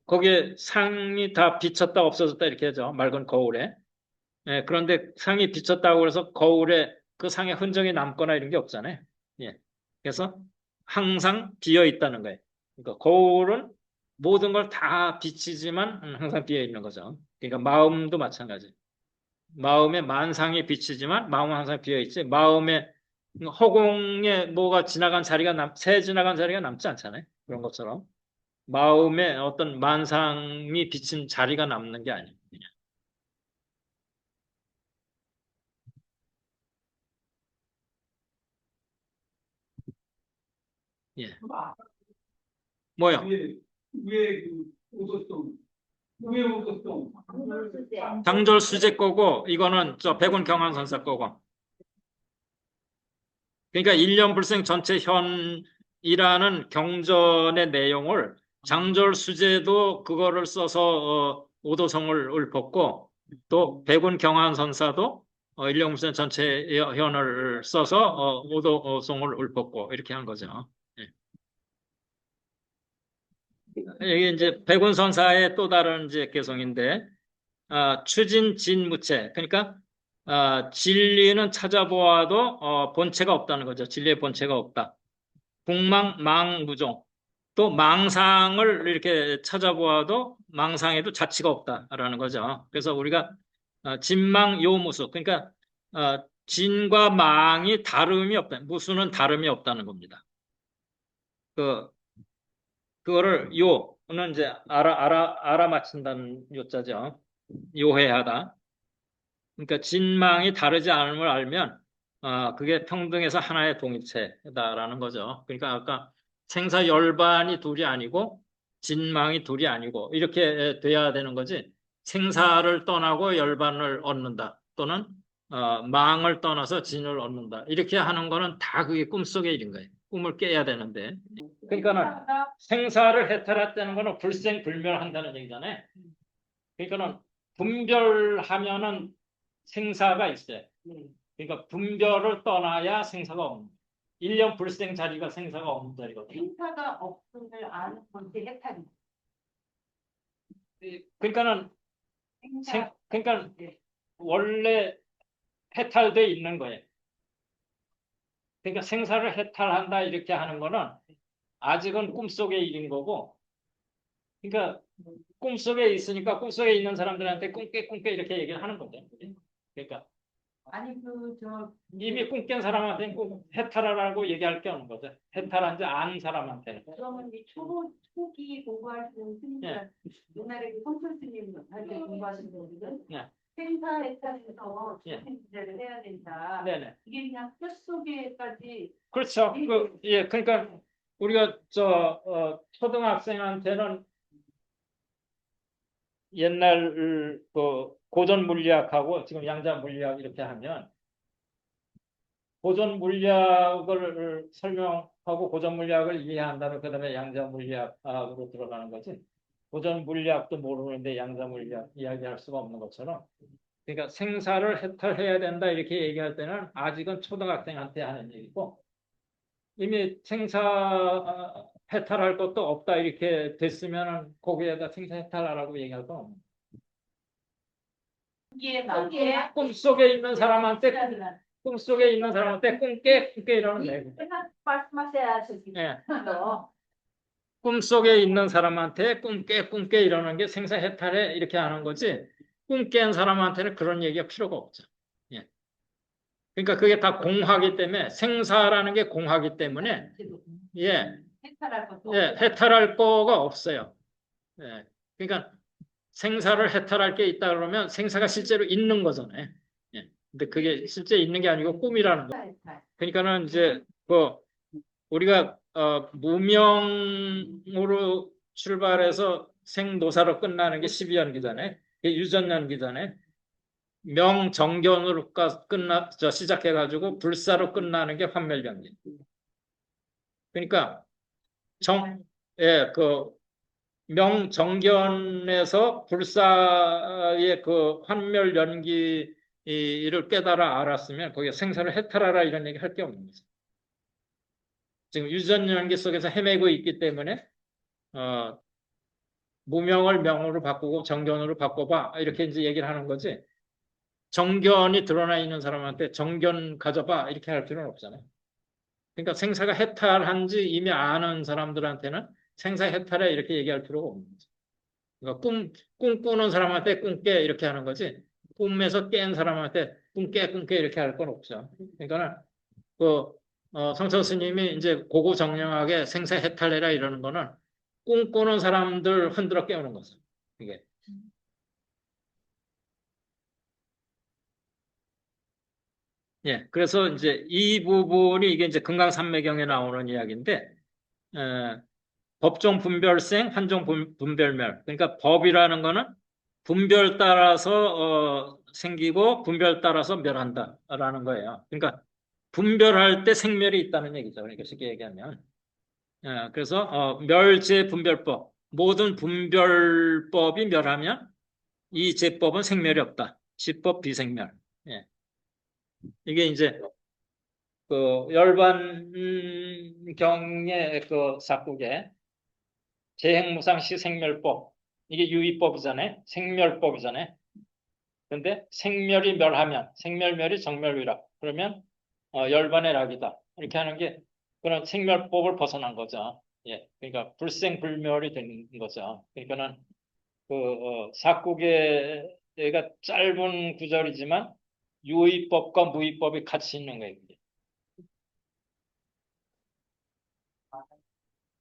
거기에 상이 다 비쳤다 없어졌다 이렇게 하죠. 맑은 거울에. 예, 그런데 상이 비쳤다고 해서 거울에 그 상의 흔적이 남거나 이런 게 없잖아요. 예. 그래서 항상 비어 있다는 거예요. 그러니까 거울은 모든 걸 다 비치지만 항상 비어 있는 거죠. 그러니까 마음도 마찬가지. 마음에 만상이 비치지만 마음은 항상 비어 있지. 마음에 허공에 뭐가 지나간 자리가 새 지나간 자리가 남지 않잖아요. 그런 것처럼 마음에 어떤 만상이 비친 자리가 남는 게 아니에요. 예. 뭐요? 위에 그 오도송, 위에 오도송. 당졸 수제 거고 이거는 저 백운 경황선사 거고. 그러니까 일념불생 전체 현이라는 경전의 내용을 장졸 수제도 그거를 써서 오도성을 읊었고 또 백운 경황선사도 일념불생 전체 현을 써서 오도성을 읊었고 이렇게 한 거죠. 예. 이게 이제 백운 선사의 또 다른 이제 개성인데 추진 진무체. 그러니까 진리는 찾아보아도 본체가 없다는 거죠. 진리의 본체가 없다. 궁망망무종. 또 망상을 이렇게 찾아보아도 망상에도 자치가 없다라는 거죠. 그래서 우리가 진망요무수. 그러니까 진과 망이 다름이 없다. 무수는 다름이 없다는 겁니다. 그 그거를 요는 이제 알아맞힌다는 요자죠. 요해하다. 그러니까 진망이 다르지 않음을 알면 그게 평등해서 하나의 동일체다라는 거죠. 그러니까 아까 생사 열반이 둘이 아니고 진망이 둘이 아니고 이렇게 돼야 되는 거지. 생사를 떠나고 열반을 얻는다. 또는 망을 떠나서 진을 얻는다. 이렇게 하는 거는 다 그게 꿈속의 일인 거예요. 꿈을 깨야 되는데. 그러니까는 생사를 해탈했다는 거는 불생불멸한다는 얘기잖아요. 그러니까는 분별하면은 생사가 있어요. 그러니까 분별을 떠나야 생사가 없는 거예요. 일념 불생 자리가 생사가 없는 자리거든요. 생사가 없음을 아는 것이 해탈이. 그러니까는 그러니까 원래 해탈돼 있는 거예요. 그러니까 생사를 해탈한다 이렇게 하는 거는 아직은 꿈속의 일인 거고, 그러니까 꿈속에 있으니까 꿈속에 있는 사람들한테 꿈깨 이렇게 얘기를 하는 거죠. 그러니까 아니 그저 이미 꿈 깬 사람한테는 꼭 해탈하라고 얘기할 게 없는 거죠. 해탈한 지 아는 사람한테는. 그러면 이 초기 공부하시는 스님들 옛날에 그 성철 스님 할 때 공부하시는 분들은 네. 생사 해탈에서 예. 주체를 해야 된다. 네네. 이게 그냥 뼛속에까지 그렇죠. 그러니까 우리가 초등학생한테는 옛날 그 고전 물리학하고 지금 양자 물리학 이렇게 하면 고전 물리학을 설명하고 고전 물리학을 이해한 다음에 그다음에 양자 물리학으로 들어가는 거지. 고전 물리학도 모르는데 양자 물리학 이야기할 수가 없는 것처럼. 그러니까 생사를 해탈해야 된다 이렇게 얘기할 때는 아직은 초등학생한테 하는 얘기고 이미 생사 해탈할 것도 없다 이렇게 됐으면 거기에다 생사 해탈하라고 얘기할 건 없는 거기에 꿈속에 있는 사람한테 꿈속에 있는 사람한테 꿈깨 이러는 거예요. 말씀하셔야 되지. 예. 꿈속에 있는 사람한테 꿈깨 이러는 게 생사 해탈해 이렇게 하는 거지. 꿈 깬 사람한테는 그런 얘기가 필요가 없죠. 예. 그러니까 그게 다 공하기 때문에 생사라는 게 공하기 때문에 예. 해탈할 것도 예, 해탈할 거가 없어요. 예. 그러니까 생사를 해탈할 게 있다 그러면 생사가 실제로 있는 거잖아요. 예. 근데 그게 실제 있는 게 아니고 꿈이라는 거. 해탈. 그러니까는 이제 우리가 무명으로 출발해서 생노사로 끝나는 게 12연기잖아요. 이게 유전연기잖아요. 명정견으로 시작해가지고 불사로 끝나는 게 환멸연기. 그러니까 예, 그 명정견에서 불사의 그 환멸연기를 깨달아 알았으면 거기에 생사를 해탈하라 이런 얘기 할 게 없는 거죠. 지금 유전연기 속에서 헤매고 있기 때문에 무명을 명으로 바꾸고 정견으로 바꿔봐 이렇게 이제 얘기를 하는 거지. 정견이 드러나 있는 사람한테 정견 가져봐 이렇게 할 필요는 없잖아요. 그러니까 생사가 해탈한지 이미 아는 사람들한테는 생사 해탈해 이렇게 얘기할 필요가 없는 거죠. 그러니까 꿈 꾸는 사람한테 꿈 깨 이렇게 하는 거지. 꿈에서 깬 사람한테 꿈 깨 이렇게 할 건 없죠. 그러니까는 그 성철 스님이 이제 고고정령하게 생사 해탈해라 이러는 거는 꿈꾸는 사람들 흔들어 깨우는 거죠. 이게. 예, 그래서 이제 이 부분이 이게 이제 금강산매경에 나오는 이야기인데, 법종 분별생, 한종 분별멸. 그러니까 법이라는 거는 분별 따라서 생기고 분별 따라서 멸한다라는 거예요. 그러니까 분별할 때 생멸이 있다는 얘기죠. 그러니까 쉽게 얘기하면. 그래서 멸제 분별법. 모든 분별법이 멸하면 이 제법은 생멸이 없다. 지법 비생멸. 예. 이게 이제 그 열반경의 그 사국에 재행무상시 생멸법 이게 유의법이잖아요. 생멸법이잖아요. 근데 생멸이 멸하면 생멸멸이 정멸위락 그러면 열반의 낙이다. 이렇게 하는 게 그런 생멸법을 벗어난 거죠. 예, 그러니까 불생불멸이 되는 거죠. 그러니까는 그 사국에가 짧은 구절이지만 유의법과 무의법이 같이 있는 거예요.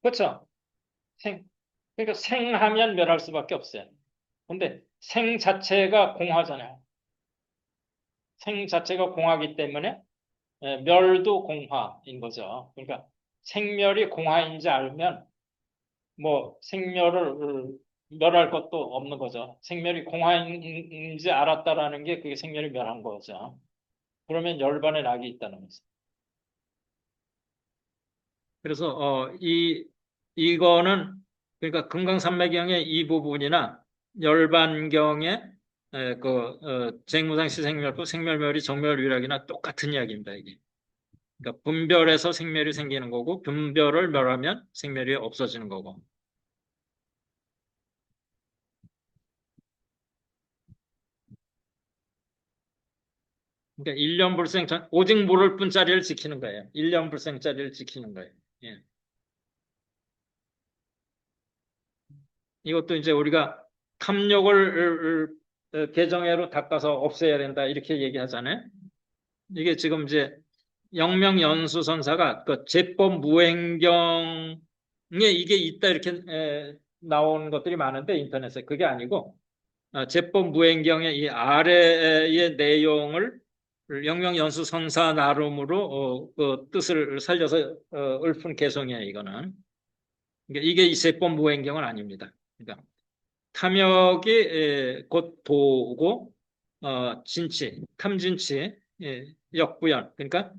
그렇죠? 그러니까 생하면 멸할 수밖에 없어요. 근데 생 자체가 공화잖아요. 생 자체가 공화기 때문에 멸도 공화인 거죠. 그러니까 생멸이 공화인지 알면 뭐 생멸을 멸할 것도 없는 거죠. 생멸이 공화인지 알았다라는 게 그게 생멸이 멸한 거죠. 그러면 열반의 낙이 있다는 거죠. 그래서 이거는 그러니까 금강산매경의 이 부분이나 열반경의 쟁무상 시생멸법 생멸멸이 정멸위락이나 똑같은 이야기입니다. 이게. 그러니까 분별에서 생멸이 생기는 거고 분별을 멸하면 생멸이 없어지는 거고. 그러니까 일념불생 오직 모를 뿐자리를 지키는 거예요. 일념불생자리를 지키는 거예요. 예. 이것도 이제 우리가 탐욕을 개정해로 닦아서 없애야 된다 이렇게 얘기하잖아요. 이게 지금 이제 영명연수선사가 그 제법 무행경에 이게 있다 이렇게 나온 것들이 많은데 인터넷에 그게 아니고 제법 무행경의 이 아래의 내용을 영명연수선사 나름으로 그 뜻을 살려서 읊은 개성이에요. 이거는 그러니까 이게 이 제법 무행경은 아닙니다. 그러니까 탐욕이 곧 도고 진치, 탐진치, 역부연. 그러니까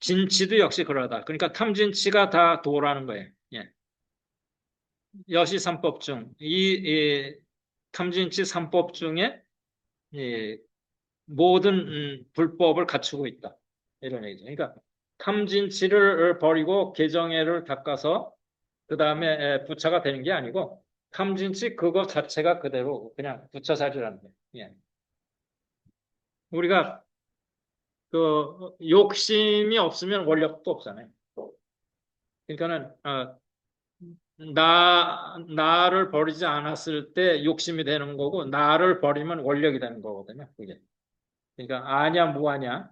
진치도 역시 그러다. 그러니까 탐진치가 다 도라는 거예요. 예. 여시 삼법 중 이 탐진치 삼법 중에 이 모든 불법을 갖추고 있다. 이런 얘기죠. 그러니까 탐진치를 버리고 개정애를 닦아서 그 다음에 부처가 되는 게 아니고 탐진치 그거 자체가 그대로 그냥 부처살이라는 거예요. 예. 우리가 그 욕심이 없으면 원력도 없잖아요. 그러니까는 나를 버리지 않았을 때 욕심이 되는 거고 나를 버리면 원력이 되는 거거든요. 그게. 그러니까 아냐 무아냐.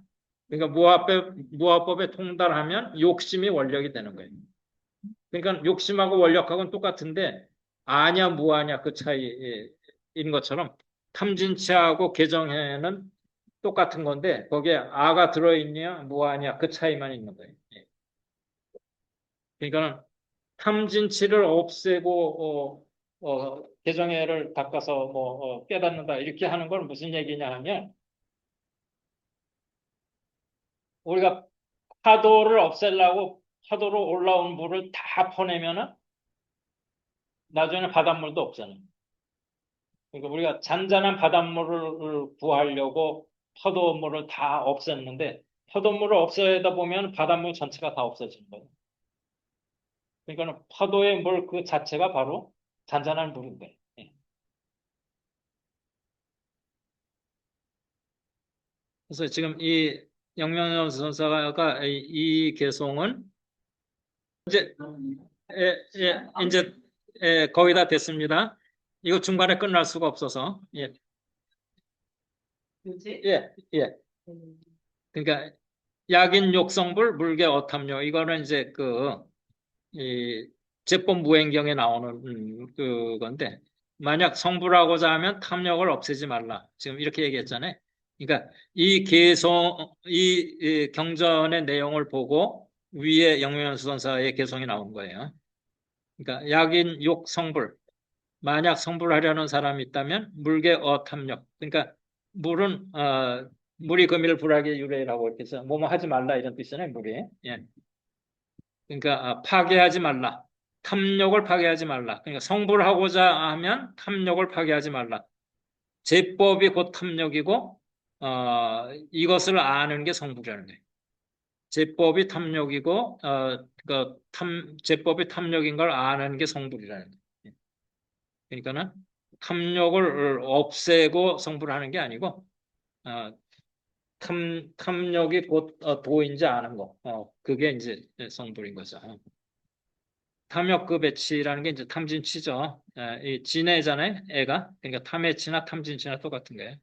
그러니까 무아법에 통달하면 욕심이 원력이 되는 거예요. 그러니까 욕심하고 원력하고는 똑같은데 아냐 무아냐 그 차이인 것처럼 탐진치하고 개정해는 똑같은 건데 거기에 아가 들어있냐 무아냐 그 차이만 있는 거예요. 예. 그러니까 탐진치를 없애고 개정해를 닦아서 깨닫는다 이렇게 하는 건 무슨 얘기냐 하면 우리가 파도를 없애려고 파도로 올라온 물을 다 퍼내면은 나중에는 바닷물도 없잖아요. 그러니까 우리가 잔잔한 바닷물을 구하려고 파도물을 다 없앴는데 파도물을 없애다 보면 바닷물 전체가 다 없어지는 거예요. 그러니까 파도의 물 그 자체가 바로 잔잔한 물인데. 예. 그래서 지금 이 영명연 선사가 이 개송은 이제 이제 거의 다 됐습니다. 이거 중간에 끝날 수가 없어서 뭐지? 예. 그러니까 약인 욕성불 물계 어탐요 이거는 이제 이 제법 무행경에 나오는 그건데 만약 성불하고자 하면 탐욕을 없애지 말라 지금 이렇게 얘기했잖아요. 그러니까 이 개송 이 경전의 내용을 보고 위에 영명연수선사의 개송이 나온 거예요. 그러니까 약인 욕 성불 만약 성불하려는 사람이 있다면 물계 어탐욕 그러니까 물은 물이 금일 불하게 유래라고 이렇게 해서 뭐뭐 하지 말라 이런 뜻이잖아요. 물이 그러니까 파괴하지 말라. 탐욕을 파괴하지 말라. 그러니까 성불하고자 하면 탐욕을 파괴하지 말라. 제법이 곧 탐욕이고 이것을 아는 게 성불이라는 거예요. 제법이 탐욕이고 제법이 탐욕인 걸 아는 게 성불이라는 거예요. 그러니까는 탐욕을 없애고 성불하는 게 아니고 어, 탐욕이 곧 도인지 아는 거. 그게 이제 성불인 거죠. 탐욕그 배치라는 게 이제 탐진치죠. 이 진해잖아요, 애가. 그러니까 탐해치나 탐진치나 똑같은 거예요.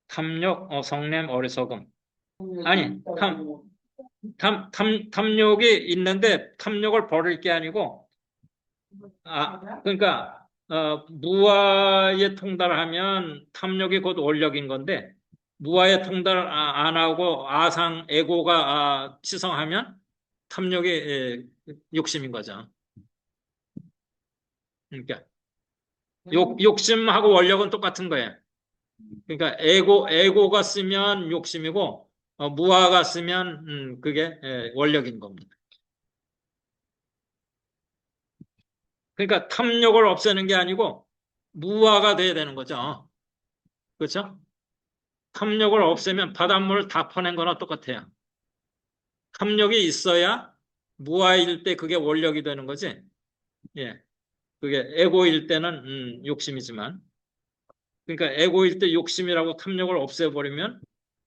탐욕, 성냄, 어리석음. 아니, 탐욕이 있는데 탐욕을 버릴 게 아니고, 그러니까, 무아에 통달하면 탐욕이 곧 원력인 건데, 무아에 통달 안 하고 아상, 에고가 치성하면 탐욕이 욕심인 거죠. 그러니까 욕심하고 원력은 똑같은 거예요. 그러니까 에고가 쓰면 욕심이고 무아가 쓰면 그게 원력인 겁니다. 그러니까 탐욕을 없애는 게 아니고 무아가 돼야 되는 거죠. 그렇죠? 탐욕을 없애면 바닷물을 다 퍼낸 거나 똑같아요. 탐욕이 있어야 무아일 때 그게 원력이 되는 거지. 예. 그게 에고일 때는 욕심이지만 그러니까 에고일 때 욕심이라고 탐욕을 없애버리면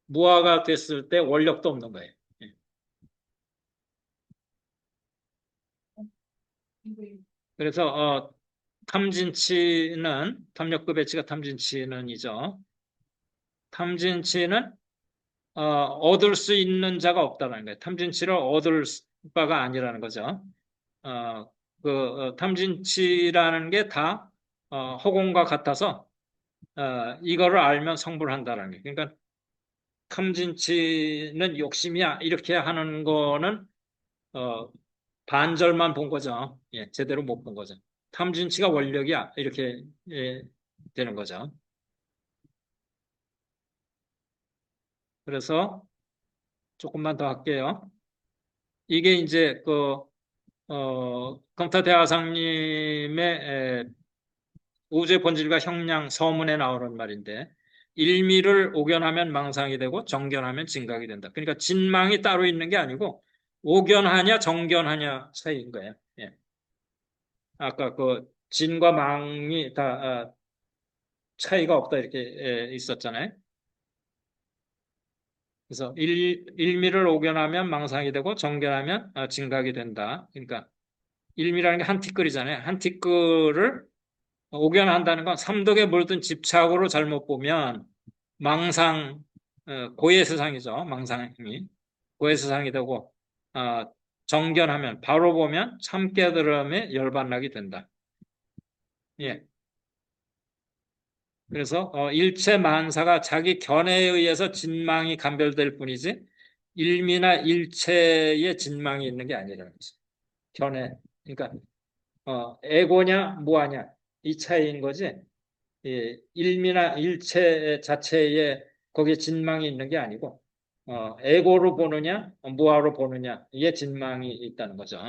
무아가 됐을 때 원력도 없는 거예요. 예. 그래서 탐진치는 탐욕급 배치가 탐진치는이죠. 탐진치는 얻을 수 있는 자가 없다는 거예요. 탐진치를 얻을 바가 아니라는 거죠. 탐진치라는 게 다 허공과 같아서 이거를 알면 성불한다는 거예요. 그러니까 탐진치는 욕심이야 이렇게 하는 거는 반절만 본 거죠. 예, 제대로 못 본 거죠. 탐진치가 원력이야 이렇게 되는 거죠. 그래서 조금만 더 할게요. 이게 이제 검타대화상님의 우주의 본질과 형량 서문에 나오는 말인데 일미를 오견하면 망상이 되고 정견하면 진각이 된다. 그러니까 진망이 따로 있는 게 아니고 오견하냐 정견하냐 사이인 거예요. 예. 아까 진과 망이 다 차이가 없다 이렇게 있었잖아요. 그래서 일미를 오견하면 망상이 되고 정견하면 진각이 된다. 그러니까 일미라는 게 한 티끌이잖아요. 한 티끌을 오견한다는 건 삼독에 물든 집착으로 잘못 보면 망상, 고해세상이죠. 망상이 고해세상이 되고 정견하면 바로 보면 참 깨달음에 열반락이 된다. 예. 그래서 일체 만사가 자기 견해에 의해서 진망이 감별될 뿐이지 일미나 일체의 진망이 있는 게 아니라는 거죠. 견해. 그러니까 에고냐, 무아냐, 이 차이인 거지. 일미나 일체 자체에 거기에 진망이 있는 게 아니고, 에고로 보느냐, 무아로 보느냐, 이게 진망이 있다는 거죠.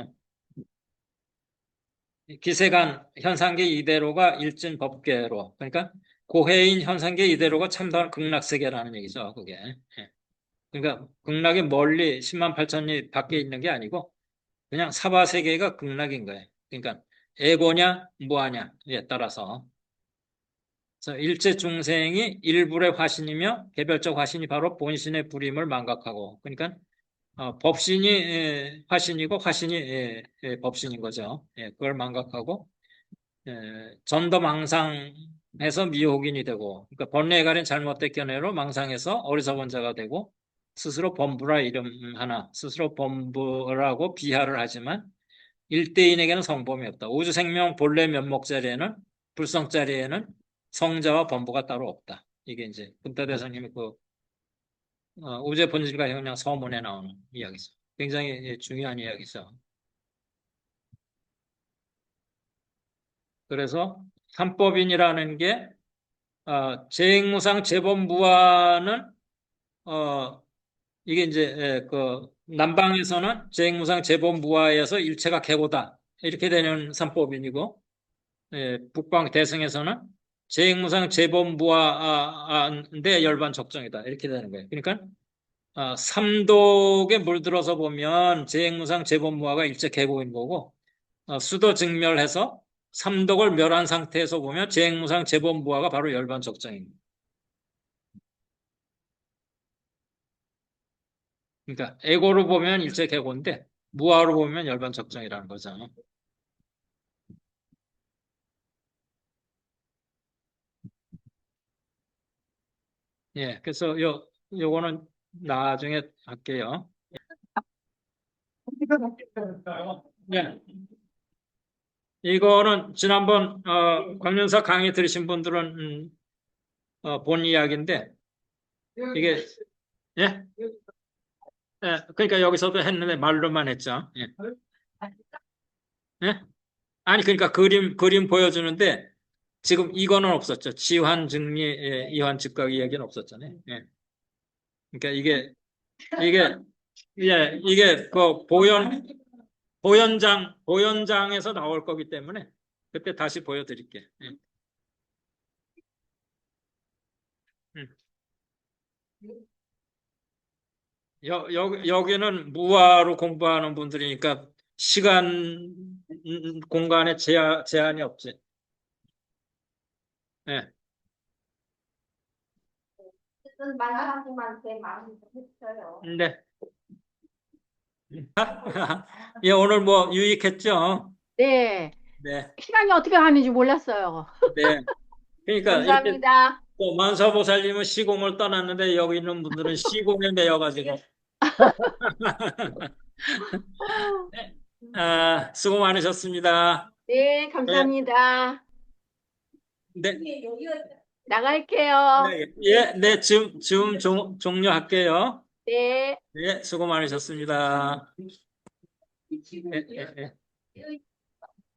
기세간 현상계 이대로가 일진 법계로, 그러니까 고해인 현상계 이대로가 참다운 극락세계라는 얘기죠, 그게. 예. 그러니까 극락이 멀리 10만 8천리 밖에 있는 게 아니고 그냥 사바세계가 극락인 거예요. 그러니까 에고냐 무아냐에 따라서. 그래서 일체 중생이 일불의 화신이며 개별적 화신이 바로 본신의 불임을 망각하고, 그러니까 법신이 화신이고 화신이 법신인 거죠. 그걸 망각하고 전도망상해서 미혹인이 되고, 그러니까 번뇌에 가린 잘못된 견해로 망상해서 어리석은 자가 되고, 스스로 범부라 이름하나 스스로 범부라고 비하를 하지만 일대인에게는 성범이 없다. 우주생명 본래 면목 자리에는, 불성 자리에는 성자와 범부가 따로 없다. 이게 이제 금태대성님이 그 우주의 본질과 형량 서문에 나오는 이야기죠. 굉장히 중요한 이야기죠. 그래서 삼법인이라는 게 재행무상 재범무아는 이게 이제 그 남방에서는 재행무상 재범무아에서 일체가 객오다 이렇게 되는 삼법인이고, 북방 대승에서는 재행무상 재범무아인데 열반 적정이다 이렇게 되는 거예요. 그러니까 삼독에 물들어서 보면 재행무상 재범무아가 일체 객오인 거고, 수도 증멸해서 삼독을 멸한 상태에서 보면 재행무상 재범무아가 바로 열반 적정입니다. 그러니까 에고로 보면 일체 객오인데 무아로 보면 열반 적정이라는 거죠. 예, 그래서 요거는 나중에 할게요. 예, 이거는 지난번 광련사 강의 들으신 분들은 본 이야기인데 이게 예, 그러니까 여기서도 했는데 말로만 했죠. 예. 예? 아니 그러니까 그림 보여주는데 지금 이거는 없었죠. 지환 증리 이환 즉각 이야기는 없었잖아요. 예. 그러니까 이게 이게 그 보연장에서 나올 거기 때문에 그때 다시 보여드릴게. 예. 음. 여기는 무화로 공부하는 분들이니까 시간, 공간에 제한이 없지. 예. 어쨌든 만사님한테 많이 했어요. 네. 예, 오늘 뭐 유익했죠? 네, 네. 시간이 어떻게 가는지 몰랐어요. 네. 그러니까 이렇게 감사합니다. 또 만사보살님은 시공을 떠났는데 여기 있는 분들은 시공에 매여가지고. 네. 수고 많으셨습니다. 네, 네. 감사합니다. 네. 나갈게요. 네. 예, 네. 지금 종료할게요. 네. 네. 수고 많으셨습니다. 예, 예, 예.